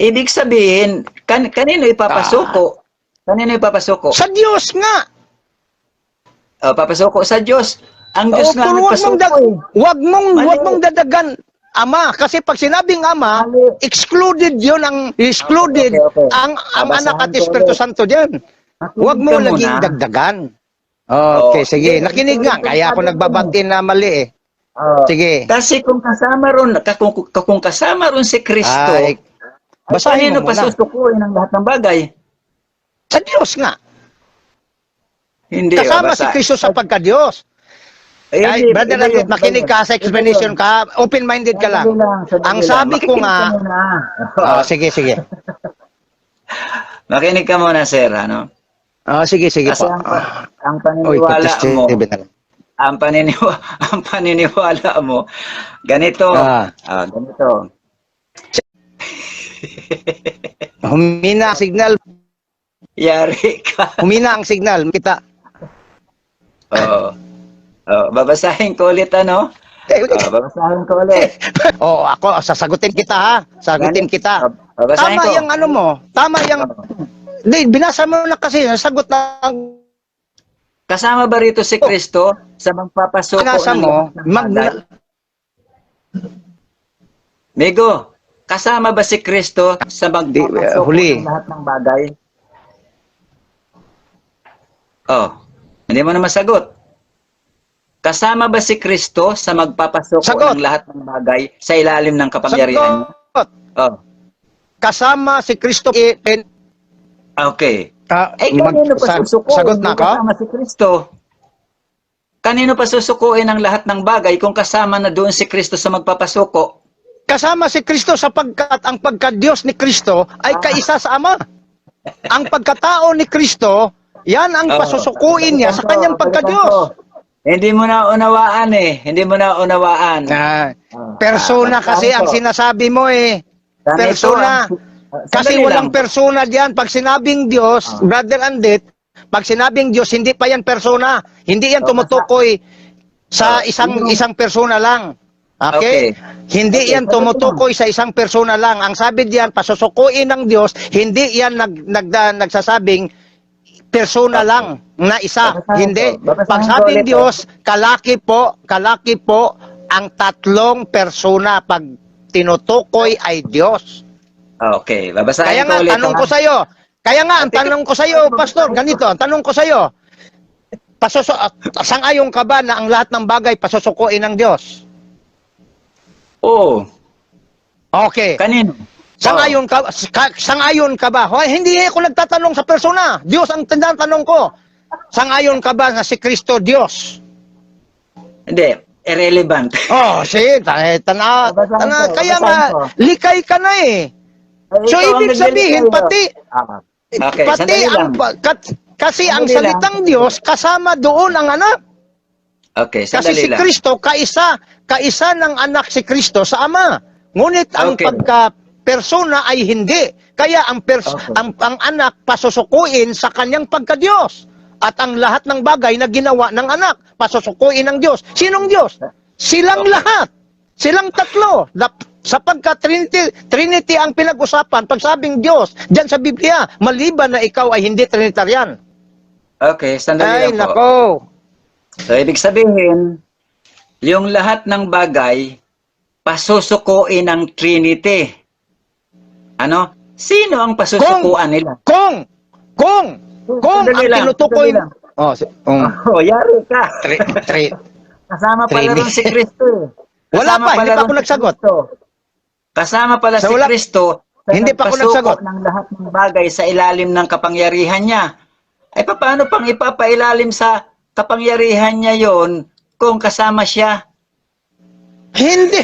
Ibig sabihin, kanino ipapasuko? Kanino ipapasuko? Sa Diyos nga. Papasuko sa Diyos. Ang Diyos nga nagpasuko. Wag mong dadagan Ama, kasi pag sinabing Ama, excluded yun ang ang Anak at Espiritu Santo diyan. Wag mo laging dagdagan. Okay, sige. Nakinig nga, kaya ako nagbabati na mali eh. Sige. Kasi kung kasama ron si Kristo, basahin mo pasusukuin ang lahat ng bagay. Sa Diyos nga. Hindi. Kasama si Kristo sa pagka-Diyos. Brother Andit, makinig ka sa explanation ka, open-minded ka lang. Ang sabi ko nga, sige. Makinig ka muna, sir, ano? Sige Kasi po. ang paniniwala mo, ang paniniwala mo, ganito, ganito. Humina ang signal. Yari ka. Humina ang signal. Kita. Babasahin ko ulit, babasahin ko ulit. Ako, sasagutin kita ha. Sagutin kita. Babasahin Tama ko. yung ano mo. Tama yung... binasa mo na kasi. Sagot na... Kasama ba rito si Kristo sa magpapasuko Binasa mo. Migo, kasama ba si Kristo sa magpapasuko ng lahat ng bagay? Hindi mo na masagot. Kasama ba si Kristo sa magpapasuko ng lahat ng bagay sa ilalim ng kapangyarihan niya? Kasama si Kristo. Okay. Kanino pa susukuin? Sagot na ka? Kasama si Kristo. Kanino pa susukuin ang lahat ng bagay kung kasama na doon si Kristo sa magpapasuko? Kasama si Kristo sapagkat ang pagka-Diyos ni Kristo ay kaisa sa Ama. Ang pagkatao ni Kristo, yan ang pasusukuin niya sa kanyang pagka-Diyos. Hindi mo na unawaan eh. Hindi mo na unawaan. Persona kasi ang sinasabi mo eh. Persona. Kasi walang persona diyan. Pag sinabing Diyos, Brother Andit, pag sinabing Diyos, hindi pa yan persona. Hindi yan tumutukoy sa isang persona lang. Okay? Hindi yan tumutukoy sa isang persona lang. Ang sabi diyan, pasusukuin ng Diyos, hindi yan nagsasabing persona lang na isa. Hindi. Pag sabing Diyos, kalaki po ang tatlong persona pag tinutukoy ay Diyos. Okay, babasahin ko ulit. Ang tanong ko sa iyo, Pastor, ganito, ang tanong ko sa iyo, sang-ayon ka ba na ang lahat ng bagay pasusukuin ng Diyos? Oo. Okay. Kanino? Sang-ayon ka ba? Hindi ako nagtatanong sa persona. Diyos ang tinatanong ko. Sang-ayon ka ba na si Kristo Diyos? Hindi, irrelevant. Sige, kaya nga, likay ka na eh. So, ibig sabihin, kasi ang salitang Diyos, kasama doon ang anak. Okay, Kasi sandali si lang. Kristo, kaisa ng anak si Kristo sa Ama. Ngunit ang Okay. pagka-persona ay hindi. Kaya Okay. ang anak pasusukuin sa kanyang pagka-Diyos. At ang lahat ng bagay na ginawa ng anak, pasusukuin ng Diyos. Sinong Diyos? Silang Okay. lahat. Silang tatlo. Sapagkat Trinity ang pinag-usapan, pag sabing Diyos, dyan sa Biblia, maliban na ikaw ay hindi Trinitarian. Okay, sandali Ay, lang po. nako. So, ibig sabihin, yung lahat ng bagay, pasusukuin ng Trinity. Ano? Sino ang pasusukuan nila? Kung ang Sandali lang, tinutukoy sandali lang. Oh, Yari ka. tri- Kasama pala rin si Kristo. Wala Kasama pa, hindi pala pa rin ako si nagsagot. Kristo. Kasama pala So, si wala- Kristo sa Hindi pa ako nagpasuko nagsagot. ng lahat ng bagay sa ilalim ng kapangyarihan niya. Ay paano pang ipapailalim sa kapangyarihan niya yon kung kasama siya? Hindi.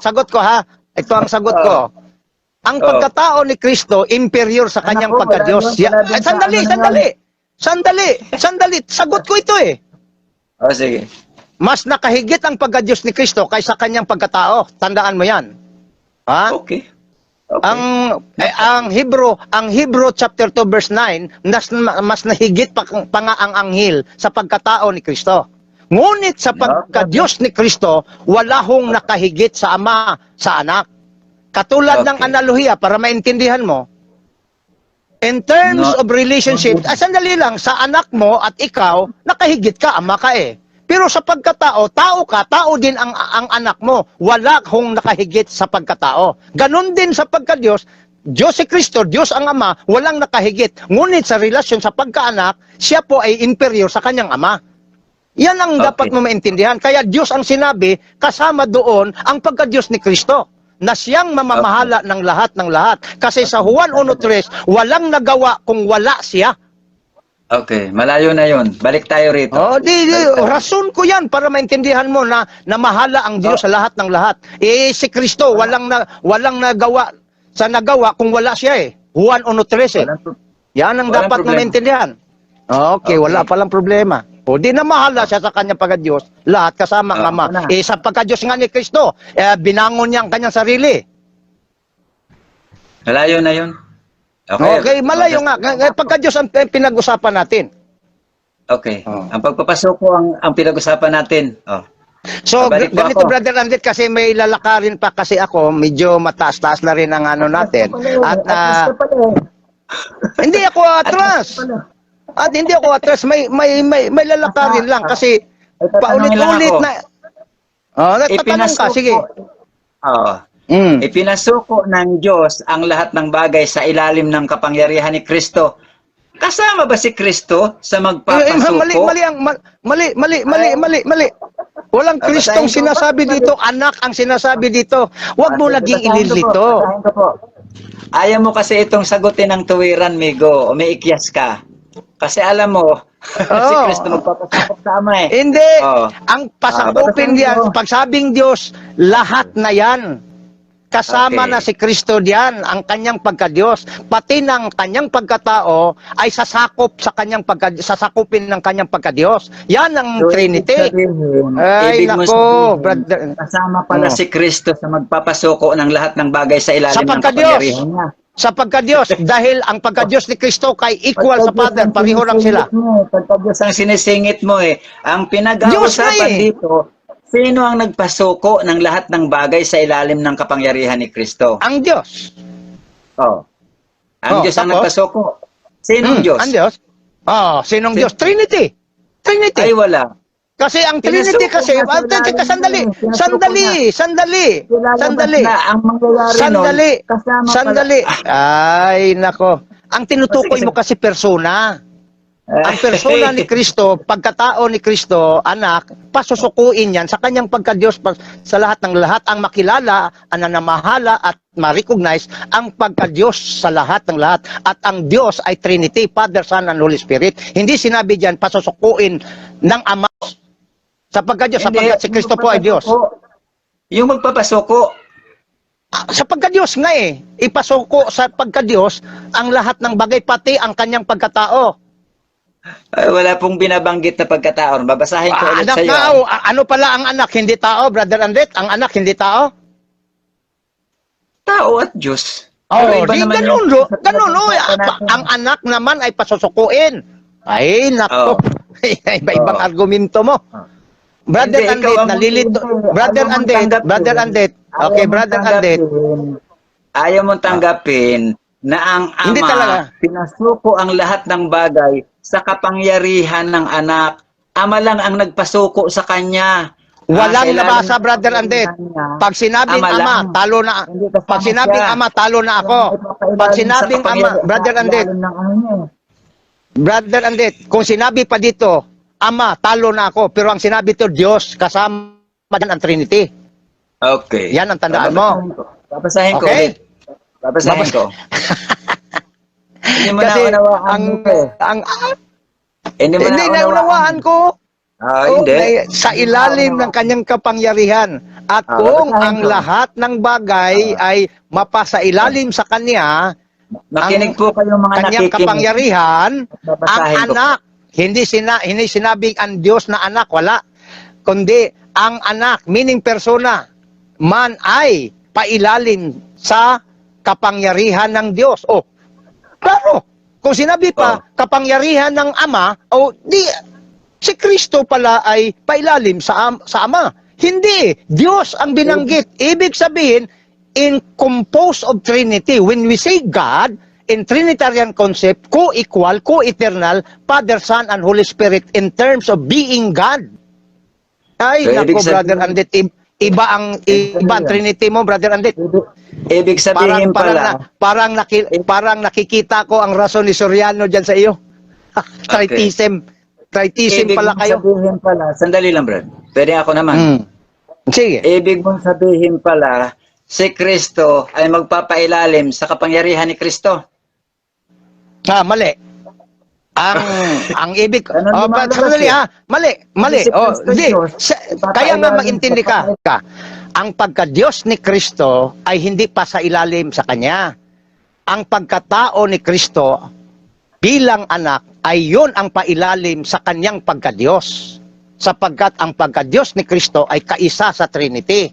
Sagot ko ha. Ito ang sagot ko. Ang pagkatao ni Kristo, inferior sa kanyang Anak ko, pagka-Diyos. wala din sa Sandali. Sagot ko ito eh. O sige. Mas nakahigit ang pagka-Diyos ni Kristo kaysa kanyang pagkatao. Tandaan mo yan. Ha? Okay. Ang Hebrew chapter 2 verse 9 mas nahigit pa nga ang anghel sa pagkatao ni Kristo. Ngunit sa pagka-Diyos ni Kristo, wala hong nakahigit sa Ama, sa Anak. Katulad ng analohiya para maintindihan mo, in terms of relationship, sandali lang, sa anak mo at ikaw, nakahigit ka, ama ka eh. Pero sa pagkatao, tao ka, tao din ang anak mo. Wala hong nakahigit sa pagkatao. Ganon din sa pagka-Diyos, Diyos si Kristo, Diyos ang Ama, walang nakahigit. Ngunit sa relasyon sa pagkaanak, siya po ay inferior sa kanyang Ama. Yan ang dapat mo maintindihan. Kaya Diyos ang sinabi, kasama doon ang pagka-Diyos ni Kristo na siyang mamamahala ng lahat. Kasi sa Juan 1:3, walang nagawa kung wala siya. Okay, malayo na yon. Balik tayo rito. Rason ko yan para maintindihan mo na mahala ang Diyos sa lahat ng lahat. Si Kristo, walang nagawa kung wala siya eh. Juan 1:3 eh. Yan ang dapat mo maintindihan. Okay, wala palang problema. O di na mahala siya sa kanyang pagka-Diyos, lahat kasama ang Ama. Sa pagka-Diyos nga ni Kristo, binangon niya ang kanyang sarili. Malayo na yun. Okay, malayo nga. Pagka-Diyos ang pinag-usapan natin. Okay. Ang pagpapasuko ang pinag-usapan natin. So, Babalik po ganito ako. Brother Landit, kasi may lalakarin pa kasi ako, medyo mataas-taas na rin ang ano natin. At hindi ako atras. At hindi ako atras, may lalakarin lang kasi paulit-ulit na. Nagtatanong ka, sige. Ipinasuko ng Diyos ang lahat ng bagay sa ilalim ng kapangyarihan ni Kristo. Kasama ba si Kristo sa magpapasuko? Mali. Walang Kristong sinasabi dito, anak ang sinasabi dito. Huwag mo laging inilito. Ayaw mo kasi itong sagutin ng tuwiran, Migo. Umiikyas ka. Kasi alam mo, si Kristo magpapasakop sa Ama eh. Hindi. Ang pasakupin diyan, pagsabing Diyos, lahat na yan. Kasama na si Kristo diyan, ang kanyang pagka-Diyos. Pati ng kanyang pagkatao ay sasakupin ng kanyang pagka-Diyos. Yan ang Trinity. Ay, nako, brother. Kasama pala si Kristo sa magpapasuko ng lahat ng bagay sa ilalim ng kapangyarihan niya. Sa pagka-Diyos, dahil ang pagka-Diyos ni Kristo kay equal sa Father, pareho lang sila. Pagka-Diyos ang sinisingit mo eh. Ang pinag-uusapan dito, sino ang nagpasuko ng lahat ng bagay sa ilalim ng kapangyarihan ni Kristo? Ang Diyos. Ang Diyos ang nagpasuko. Sinong Diyos? Ang Diyos? Sinong Diyos? Trinity. Ay, wala. Kasi ang Trinity kasi, sandali. Ay, nako. Ang tinutukoy mo kasi persona. Ang persona ni Kristo, pagkatao ni Kristo, anak, pasusukuin yan sa kanyang pagka-Diyos sa lahat ng lahat, ang makilala, ang nanamahala at ma-recognize ang pagka-Diyos sa lahat ng lahat. At ang Diyos ay Trinity, Father, Son, and Holy Spirit. Hindi sinabi diyan pasusukuin ng Ama sa pagka-Diyos, sapagkat si Kristo po ay Diyos. Yung magpapasuko. Sa pagka-Diyos nga eh. Ipasuko sa pagka-Diyos ang lahat ng bagay, pati ang kanyang pagkatao. Wala pong binabanggit na pagkatao. Babasahin ko ulit Anak sa iyo. nga, ano pala ang anak? Hindi tao, Brother Andet? Ang anak, hindi tao? Tao at Diyos. Oh, Pero iba di naman ganun, yung- ganun, ang anak naman ay pasusukuin. Ay, nako. Iba-ibang Oh. argumento mo. Brother Hindi, ikaw Andet, ang nalilito. hindi. Brother Ayaw mong Andet, tanggapin. Brother Andet. Okay, Ayaw mong Brother Andet. Ayaw mong tanggapin na ang Hindi talaga. ama pinasuko ang lahat ng bagay sa kapangyarihan ng anak. Ama lang ang nagpasuko sa kanya. Walang Kailangan nabasa, ng Brother Andet. kapangyarihan niya. Pag sinabing Ama ama, lang. talo na. Hindi kasama Pag sinabing siya. ama, talo na ako. Pag sinabing ama, Brother Andet, Brother Andet, kung sinabi pa dito, ama, talo na ako. Pero ang sinabi to, Diyos, kasama dyan ang Trinity. Okay. Yan ang tandaan mo. Babasahin ko Okay? ulit. Babasahin ko. Hindi mo Kasi naunawaan ang, mo eh. Hindi mo hindi naunawaan ko. Oh, Hindi. sa ilalim ng kanyang kapangyarihan. At kung babasahin ang ko. lahat ng bagay ay mapasa ilalim sa kanya, Makinig po kayo mga kanyang nakikinig. kapangyarihan, ang Babasahin ko. anak, hindi sinabing ang Diyos na anak, wala. Kundi ang anak, meaning persona, man ay pailalim sa kapangyarihan ng Diyos. Oh, claro. Kung sinabi pa, kapangyarihan ng Ama, di, si Kristo pala ay pailalim sa Ama. Hindi. Diyos ang binanggit. Ibig sabihin, in composed of Trinity, when we say God, in Trinitarian concept, co-equal, co-eternal, Father, Son, and Holy Spirit in terms of being God. Ay, So, nako, ibig sabihin- Brother Andet, iba ang Trinity mo, Brother Andet. Ibig sabihin Parang nakikita ko ang rason ni Soriano dyan sa iyo. Tritism. Tritism ibig pala mong kayo. sabihin pala, sandali lang, Brad. Pwede ako naman. Sige. Ibig mong sabihin pala, si Kristo ay magpapailalim sa kapangyarihan ni Kristo. Mali. Ang ibig Ano lumalabas sandali eh? mali. Si Kristo Di. Diyos, Kaya nga ipapailalim magintindi sa ka. Ang pagka-Diyos ni Kristo ay hindi pa sa ilalim sa Kanya. Ang pagkatao ni Kristo bilang anak ay yun ang pailalim sa Kanyang pagka-Diyos. Sapagkat ang pagka-Diyos ni Kristo ay kaisa sa Trinity.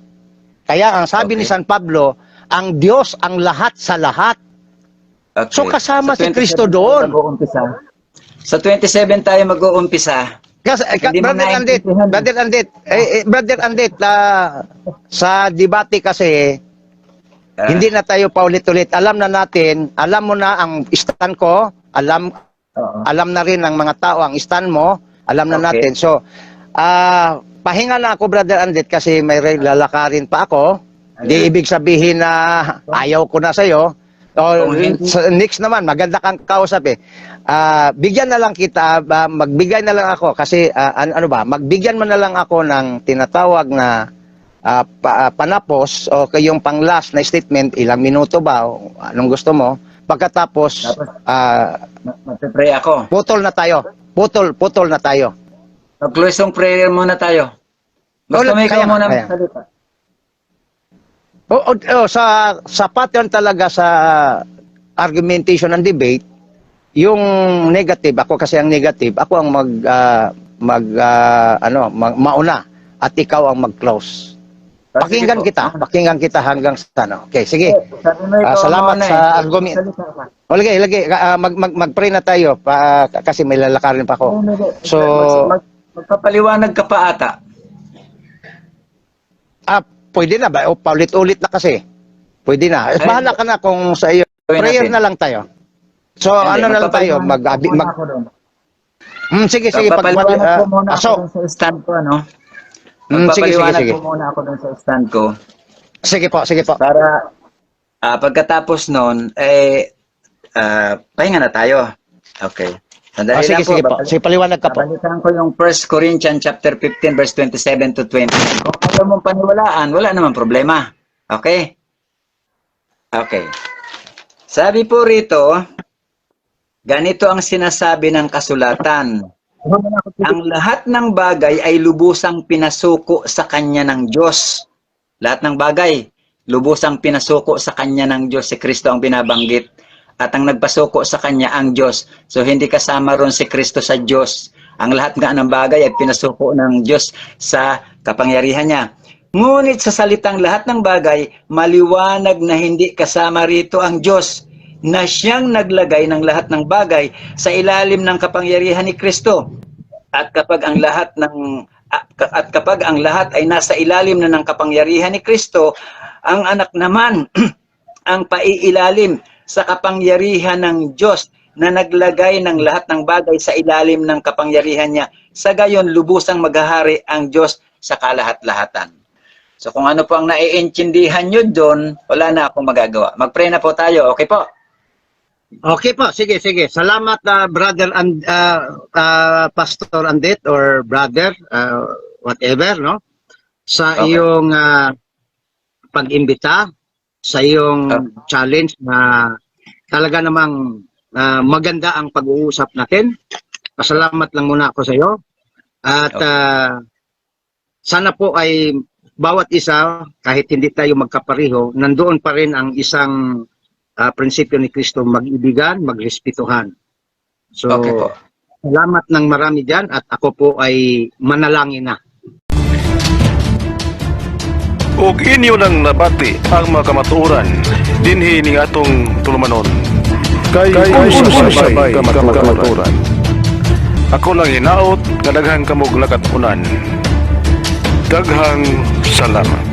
Kaya ang sabi ni San Pablo, ang Diyos ang lahat sa lahat. Okay. So kasama Sa si 27 Kristo tayo doon. mag-uumpisa. Sa 27 tayo mag-uumpisa. Kasi, Hindi mo naintindihan. Brother Andet, sa debate kasi, hindi na tayo paulit-ulit. Alam na natin, alam mo na ang stand ko, alam na rin ng mga tao ang stand mo, alam na natin. So, pahinga na ako, Brother Andet, kasi may lalakarin pa ako. Di ibig sabihin na ayaw ko na sa'yo. Next naman, maganda kang kausap eh. Bigyan na lang kita, magbigay na lang ako kasi magbigyan mo na lang ako ng tinatawag na panapos o kayong pang last na statement, ilang minuto ba o anong gusto mo. Pagkatapos, Magpipray ako. putol na tayo. Putol na tayo. Mag-closing prayer muna tayo. Gusto mo ikaw muna magsalita. Sa pattern talaga sa argumentation and debate, yung negative, ako kasi ang negative, ako ang mauna at ikaw ang mag-close. Pakinggan kita hanggang sa ano. Okay, sige. Salamat sa argument. Lagi, mag-pray na tayo kasi may lalakarin pa ako. So, magpapaliwanag ka pa ata. pwede na ba? O paulit-ulit na kasi. Pwede na. Bahala ka na kung sa iyo. Prayer na lang tayo. So, Hindi, na lang tayo? Sige. Magpapaliwanag ko muna ako dun sa stand ko, ano? Magpapaliwanag sige. ko muna ako dun sa stand ko. Sige po. Para pagkatapos nun, pahinga na tayo. Okay. Sandali lang po. Sige po. Sige, paliwanag ka po. Babalikan ko yung 1 Corinthians chapter 15 verse 27 to 20. Kung ayaw mong paniwalaan, wala naman problema. Okay? Okay. Sabi po rito, ganito ang sinasabi ng kasulatan. Ang lahat ng bagay ay lubusang pinasuko sa kanya ng Diyos. Lahat ng bagay, lubusang pinasuko sa kanya ng Diyos. Si Kristo ang binabanggit. at ang nagpasuko sa kanya ang Diyos. So hindi kasama ron si Kristo sa Diyos. Ang lahat nga ng bagay ay pinasuko ng Diyos sa kapangyarihan niya. Ngunit sa salitang lahat ng bagay, maliwanag na hindi kasama rito ang Diyos, na siyang naglagay ng lahat ng bagay sa ilalim ng kapangyarihan ni Kristo. At kapag ang lahat ay nasa ilalim na ng kapangyarihan ni Kristo, ang anak naman ang paiilalim sa kapangyarihan ng Diyos na naglagay ng lahat ng bagay sa ilalim ng kapangyarihan niya. Sa gayon, lubusang maghahari ang Diyos sa kalahat-lahatan. So kung ano po ang naiintindihan nyo doon, wala na akong magagawa. Mag-pray na po tayo, okay po? Okay po, sige. Salamat brother and Pastor Andet or brother whatever, no? Sa Okay. iyong pag-imbita, sa iyong challenge na talaga namang maganda ang pag-uusap natin. Pasalamat lang muna ako sa iyo. At sana po ay bawat isa, kahit hindi tayo magkapareho, nandoon pa rin ang isang prinsipyo ni Kristo, mag-ibigan, magrespetuhan. So, Okay po. salamat ng marami dyan at ako po ay manalangin na. ug inyo nang nabati ang mga kamatuoran dinhi ning atong tulumanon. Kay unsay kamatuoran. Ako lang hinaot nga daghang kamog lakatunan. Daghang salamat.